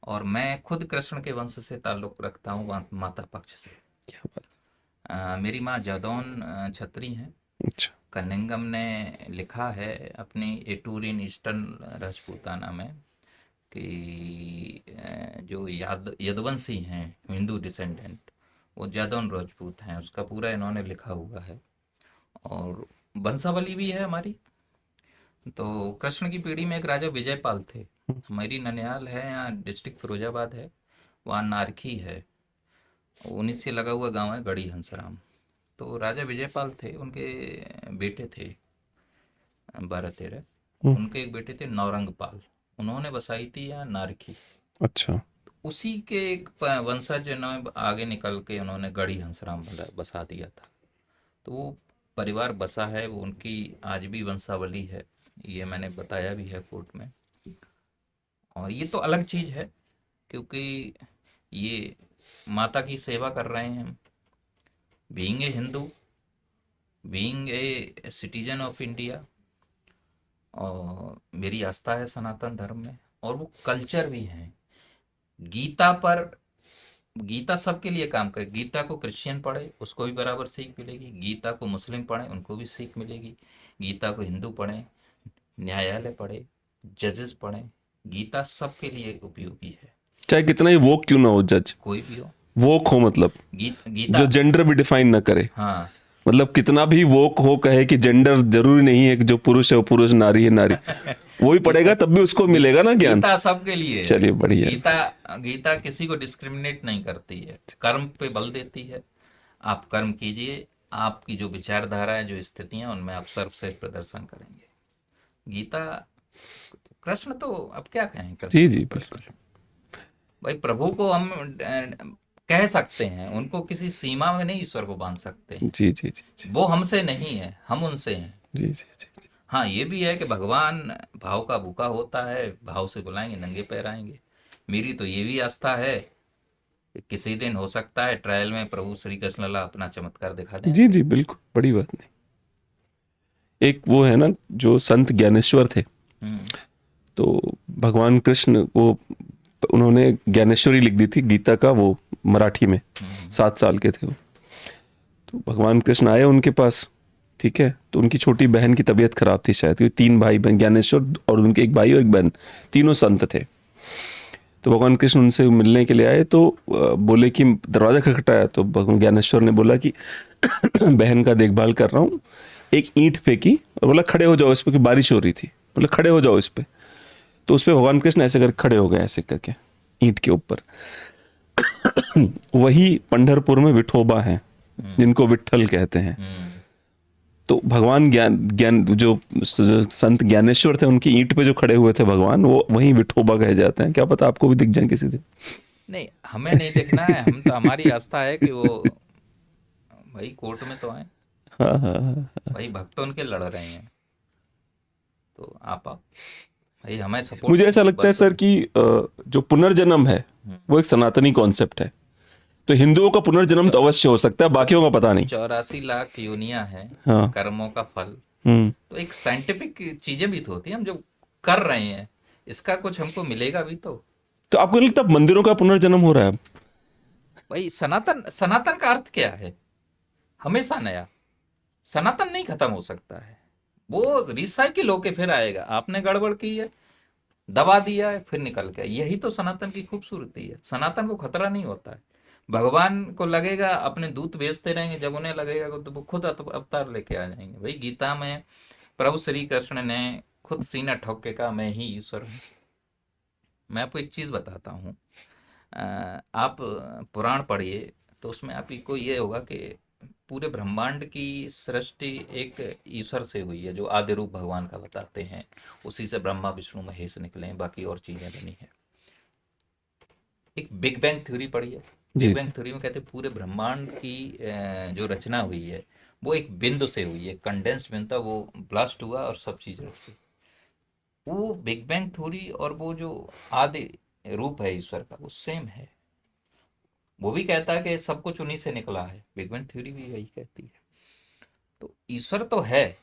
Speaker 1: और मैं खुद कृष्ण के वंश से ताल्लुक रखता हूँ, माता पक्ष से।
Speaker 2: क्या बात।
Speaker 1: मेरी माँ जादौन छत्री हैं।
Speaker 2: अच्छा।
Speaker 1: कनिंगम ने लिखा है अपनी ए टूर इन ईस्टर्न राजपूताना में कि जो यदुवंशी हैं, हिंदू डिसेंडेंट, वो जादौन राजपूत हैं, उसका पूरा इन्होंने लिखा हुआ है। और वंशावली भी है हमारी। तो कृष्ण की पीढ़ी में एक राजा विजयपाल थे। हमारी ननिहाल है, यहाँ डिस्ट्रिक्ट फिरोजाबाद है, वहाँ नारखी है, उन्हीं से लगा हुआ गांव है गढ़ी हंसराम। तो राजा विजयपाल थे, उनके बेटे थे 12-13, उनके एक बेटे थे नौरंगपाल, उन्होंने बसाई थी यहाँ नारखी।
Speaker 2: अच्छा।
Speaker 1: उसी के एक वंशज ने आगे निकल के उन्होंने गढ़ी हंसराम बसा दिया था। तो वो परिवार बसा है, वो उनकी आज भी वंशावली है, ये मैंने बताया भी है कोर्ट में। और ये तो अलग चीज है, क्योंकि ये माता की सेवा कर रहे हैं हम, being a Hindu, being a citizen of India. और मेरी आस्था है सनातन धर्म में, और वो कल्चर भी है। गीता पर गीता सबके लिए काम करे। गीता को क्रिश्चियन पढ़े उसको भी बराबर सीख मिलेगी, गीता को मुस्लिम पढ़े उनको भी सीख मिलेगी, गीता को हिंदू पढ़े, न्यायालय पढ़े, जजेस पढ़े, गीता सबके लिए उपयोगी है।
Speaker 4: चाहे कितना ही वोक क्यों ना हो जज,
Speaker 1: कोई भी हो,
Speaker 4: वोक हो मतलब
Speaker 1: गीता
Speaker 4: जो जेंडर भी डिफाइन ना करे,
Speaker 1: हाँ
Speaker 4: मतलब कितना भी वोक हो, कहे कि जेंडर जरूरी नहीं है कि जो पुरुष है वो पुरुष, नारी है नारी, वही पढ़ेगा तब भी उसको मिलेगा ना ज्ञान।
Speaker 1: गीता सबके लिए है।
Speaker 4: चलिए बढ़िया।
Speaker 1: गीता किसी को डिस्क्रिमिनेट नहीं करती है, कर्म पे बल देती है। आप कर्म कीजिए, आपकी जो विचारधारा है, जो स्थितियां, उनमें आप सर्वश्रेष्ठ प्रदर्शन करेंगे। गीता, कृष्ण तो अब क्या कहें, कृष्ण
Speaker 4: जी जी बिल्कुल।
Speaker 1: भाई प्रभु को हम कह सकते हैं, उनको किसी सीमा में नहीं ईश्वर को बांध सकते हैं।
Speaker 4: जी जी जी जी
Speaker 1: वो हमसे नहीं है, हम उनसे हैं।
Speaker 4: जी जी जी जी।
Speaker 1: हाँ ये भी है कि भगवान भाव का भूखा होता है, भाव से बुलाएंगे नंगे पैर आएंगे। मेरी तो ये भी आस्था है कि किसी दिन हो सकता है ट्रायल में प्रभु श्री कृष्ण लला अपना चमत्कार दिखा दें।
Speaker 4: जी जी बिल्कुल, बड़ी बात नहीं। एक वो है ना जो संत ज्ञानेश्वर थे,
Speaker 1: हम्म,
Speaker 4: तो भगवान कृष्ण वो उन्होंने ज्ञानेश्वरी लिख दी थी गीता का, वो मराठी में, 7 साल के थे वो। तो भगवान कृष्ण आए उनके पास, ठीक है, तो उनकी छोटी बहन की तबीयत खराब थी शायद, क्योंकि 3 भाई बहन, ज्ञानेश्वर और उनके एक भाई और एक बहन, तीनों संत थे। तो भगवान कृष्ण उनसे मिलने के लिए आए, तो बोले कि दरवाजा खटखटाया, तो भगवान ज्ञानेश्वर ने बोला कि बहन का देखभाल कर रहा हूँ। एक ईंट फेंकी और बोला खड़े हो जाओ इस पे, कि बारिश हो रही थी, बोला खड़े हो जाओ इस पे। तो उस पे भगवान कृष्ण ऐसे करके खड़े हो गए, ऐसे करके ईंट के ऊपर। वही पंढरपुर में विठोबा हैं, जिनको विट्ठल कहते हैं। तो भगवान ज्ञान ज्ञान जो संत ज्ञानेश्वर थे, उनकी ईंट पे जो खड़े हुए थे भगवान, वो वहीं विठोबा कहे जाते हैं। क्या पता आपको भी दिख जाए किसी दिन।
Speaker 1: नहीं हमें नहीं देखना है, हम तो, हमारी आस्था है कि वो भाई कोर्ट में तो आए,
Speaker 4: हाँ हाँ हाँ।
Speaker 1: भाई भक्त उनके लड़ रहे हैं, तो आप भाई हमें सपोर्ट।
Speaker 4: मुझे ऐसा लगता है सर कि जो पुनर्जन्म है वो एक सनातनी कॉन्सेप्ट है। तो हिंदुओं का पुनर्जन्म तो अवश्य हो सकता है, बाकियों का पता नहीं।
Speaker 1: 84 लाख योनियां हैं,
Speaker 4: हाँ।
Speaker 1: कर्मों का फल।
Speaker 4: हम्म।
Speaker 1: तो एक साइंटिफिक चीजें भी तो होती हैं, हम जो कर रहे हैं इसका कुछ हमको मिलेगा भी
Speaker 4: तो आपको नहीं लगता मंदिरों का पुनर्जन्म हो रहा है अब?
Speaker 1: भाई सनातन, सनातन का अर्थ क्या है? हमेशा नया। सनातन नहीं खत्म हो सकता है, वो रिसाइकिल होके फिर आएगा। आपने गड़बड़ की है, दबा दिया है, फिर निकल गया। यही तो सनातन की खूबसूरती है। सनातन को खतरा नहीं होता है। भगवान को लगेगा अपने दूत भेजते रहेंगे, जब उन्हें लगेगा तो वो खुद अवतार लेके आ जाएंगे। भाई गीता में प्रभु श्री कृष्ण ने खुद सीना ठोक के कहा मैं ही ईश्वर हूँ। मैं आपको एक चीज बताता हूँ, आप पुराण पढ़िए तो उसमें आपको ये होगा कि पूरे ब्रह्मांड की सृष्टि एक ईश्वर से हुई है, जो आदि रूप भगवान का बताते हैं। उसी से ब्रह्मा विष्णु महेश निकले हैं, बाकी और चीजें बनी है। एक बिग बैंग थ्योरी पढ़ी है। बिग बैंग थ्योरी में कहते हैं पूरे ब्रह्मांड की जो रचना हुई है वो एक बिंदु से हुई है, कंडेंस्ड बिंदु था, वो ब्लास्ट हुआ और सब चीजें रची। वो बिग बैंग थ्योरी और वो जो आदि रूप है ईश्वर का, वो सेम है। वो भी कहता है कि सब कुछ उन्हीं से निकला है, बिग बैंग थ्योरी भी वही कहती है। तो ईश्वर तो है,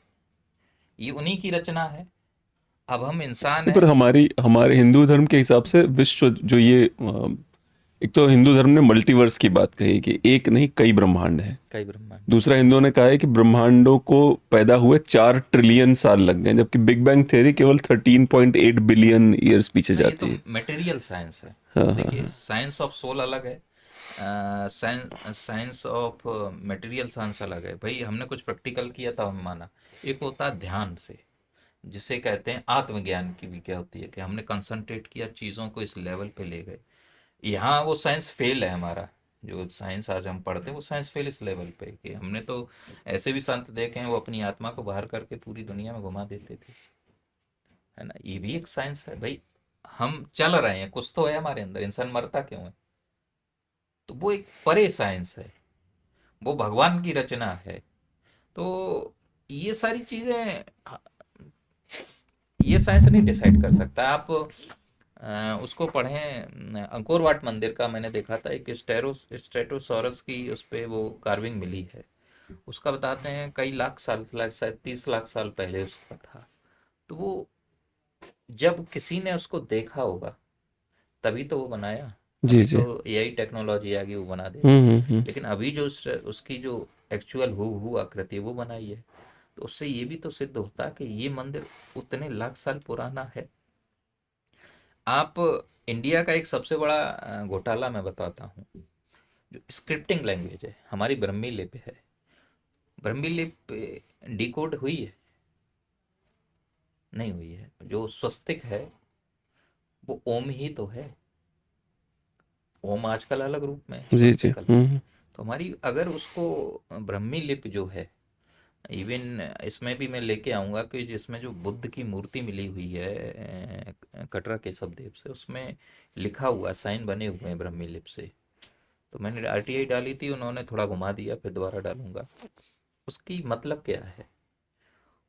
Speaker 1: ये उन्हीं की रचना है। अब हम इंसान
Speaker 4: पर
Speaker 1: हैं।
Speaker 4: हमारे हिंदू धर्म के हिसाब से विश्व जो ये एक तो हिंदू धर्म ने मल्टीवर्स की बात कही कि एक नहीं कई ब्रह्मांड है।
Speaker 1: कई ब्रह्मांड।
Speaker 4: दूसरा हिंदुओं ने कहा है कि ब्रह्मांडों को पैदा हुए 4 ट्रिलियन साल लग गए, जबकि बिग बैंग थ्योरी केवल 13.8 बिलियन ईयर्स पीछे
Speaker 1: ये
Speaker 4: जाती
Speaker 1: तो
Speaker 4: है।
Speaker 1: मटेरियल साइंस है।
Speaker 4: हाँ,
Speaker 1: देखिए साइंस ऑफ सोल अलग है, साइंस ऑफ मटेरियल साइंस अलग है। भाई हमने कुछ प्रैक्टिकल किया था, हम माना। एक होता है ध्यान से, जिसे कहते हैं आत्मज्ञान की भी क्या होती है कि हमने कंसंट्रेट किया, चीज़ों को इस लेवल पे ले गए। यहाँ वो साइंस फेल है हमारा। जो साइंस आज हम पढ़ते हैं वो साइंस फेल इस लेवल पे कि हमने तो ऐसे भी संत देखे हैं वो अपनी आत्मा को बाहर करके पूरी दुनिया में घुमा देते थे, है ना। ये भी एक साइंस है भाई। हम चल रहे हैं, कुछ तो है हमारे अंदर, इंसान मरता क्यों है? तो वो एक परे साइंस है, वो भगवान की रचना है। तो ये सारी चीजें ये साइंस नहीं डिसाइड कर सकता। आप उसको पढ़ें, अंकोर वाट मंदिर का मैंने देखा था, एक स्टेटोसॉरस की उस पे वो कार्विंग मिली है। उसका बताते हैं कई लाख साल, शायद 30 लाख साल पहले उसका था। तो वो जब किसी ने उसको देखा होगा तभी तो वो बनाया।
Speaker 4: जी
Speaker 1: अभी
Speaker 4: जी।
Speaker 1: तो एआई टेक्नोलॉजी आ गई, वो बना दे। लेकिन अभी जो उसकी जो एक्चुअल हू आकृति है वो बनाई है, तो उससे ये भी तो सिद्ध होता है कि ये मंदिर उतने लाख साल पुराना है। आप इंडिया का एक सबसे बड़ा घोटाला मैं बताता हूँ। जो स्क्रिप्टिंग लैंग्वेज है हमारी, ब्रह्मी लिपि है, ब्रह्मी लिपि डिकोड हुई है? नहीं हुई है। जो स्वस्तिक है वो ओम ही तो है। ओम आजकल अलग रूप में है,
Speaker 4: जी जी।
Speaker 1: स्वस्तिक अलग। तो हमारी अगर उसको ब्रह्मी लिपि जो है, इवन इसमें भी मैं लेके आऊँगा कि जिसमें जो बुद्ध की मूर्ति मिली हुई है कटरा केशव देव से, उसमें लिखा हुआ साइन बने हुए हैं ब्रह्मी लिपि से। तो मैंने आरटीआई डाली थी, उन्होंने थोड़ा घुमा दिया, फिर दोबारा डालूंगा। उसकी मतलब क्या है?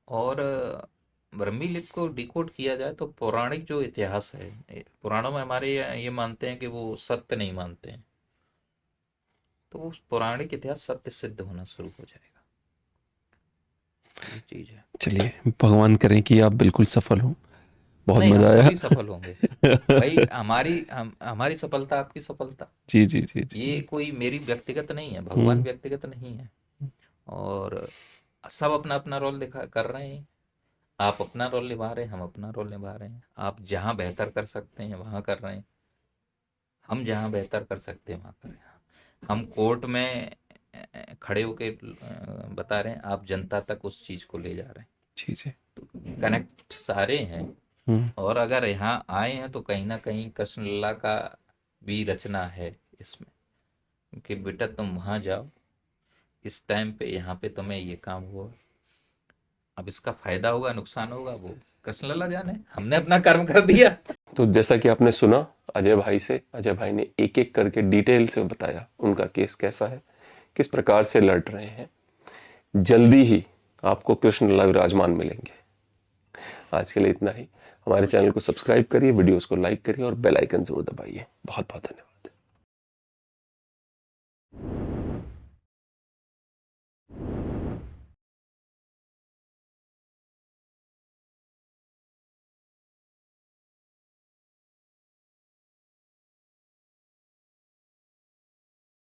Speaker 1: और ब्रह्मी लिपि को डिकोड किया जाए तो पौराणिक जो इतिहास है, पुराणों में हमारे ये मानते हैं कि वो सत्य नहीं मानते हैं, तो उस पौराणिक इतिहास सत्य सिद्ध होना शुरू हो जाएगा। ये चीज है।
Speaker 4: चलिए, भगवान करें कि आप बिल्कुल सफल हो। बहुत
Speaker 1: नहीं, हम
Speaker 4: मजा आया।
Speaker 1: सभी सफल होंगे भाई। हमारी सफलता आपकी सफलता,
Speaker 4: जी जी जी जी।
Speaker 1: ये कोई मेरी व्यक्तिगत नहीं है, भगवान व्यक्तिगत नहीं है। और सब अपना अपना रोल दिखा कर रहे हैं। आप अपना रोल निभा रहे हैं, हम अपना रोल निभा रहे हैं। आप जहाँ बेहतर कर सकते हैं वहाँ कर रहे हैं, हम जहाँ बेहतर कर सकते हैं वहाँ कर रहे हैं। हम कोर्ट में खड़े होके बता रहे हैं, आप जनता तक उस चीज़ को ले जा रहे हैं।
Speaker 4: जी जी।
Speaker 1: तो कनेक्ट सारे हैं। और अगर यहाँ आए हैं तो कहीं ना कहीं कृष्ण लीला का भी रचना है इसमें, कि बेटा तुम वहाँ जाओ, इस टाइम पे यहाँ पे तुम्हें ये काम हुआ। अब इसका फायदा होगा नुकसान होगा वो कृष्ण लल्ला जाने, हमने अपना कर्म कर दिया।
Speaker 2: तो जैसा कि आपने सुना अजय भाई से, अजय भाई ने एक एक करके डिटेल से बताया उनका केस कैसा है, किस प्रकार से लड़ रहे हैं। जल्दी ही आपको कृष्ण लल्ला विराजमान मिलेंगे। आज के लिए इतना ही। हमारे चैनल को सब्सक्राइब करिए, वीडियोस को लाइक करिए और बेल आइकन जरूर दबाइए। बहुत बहुत धन्यवाद।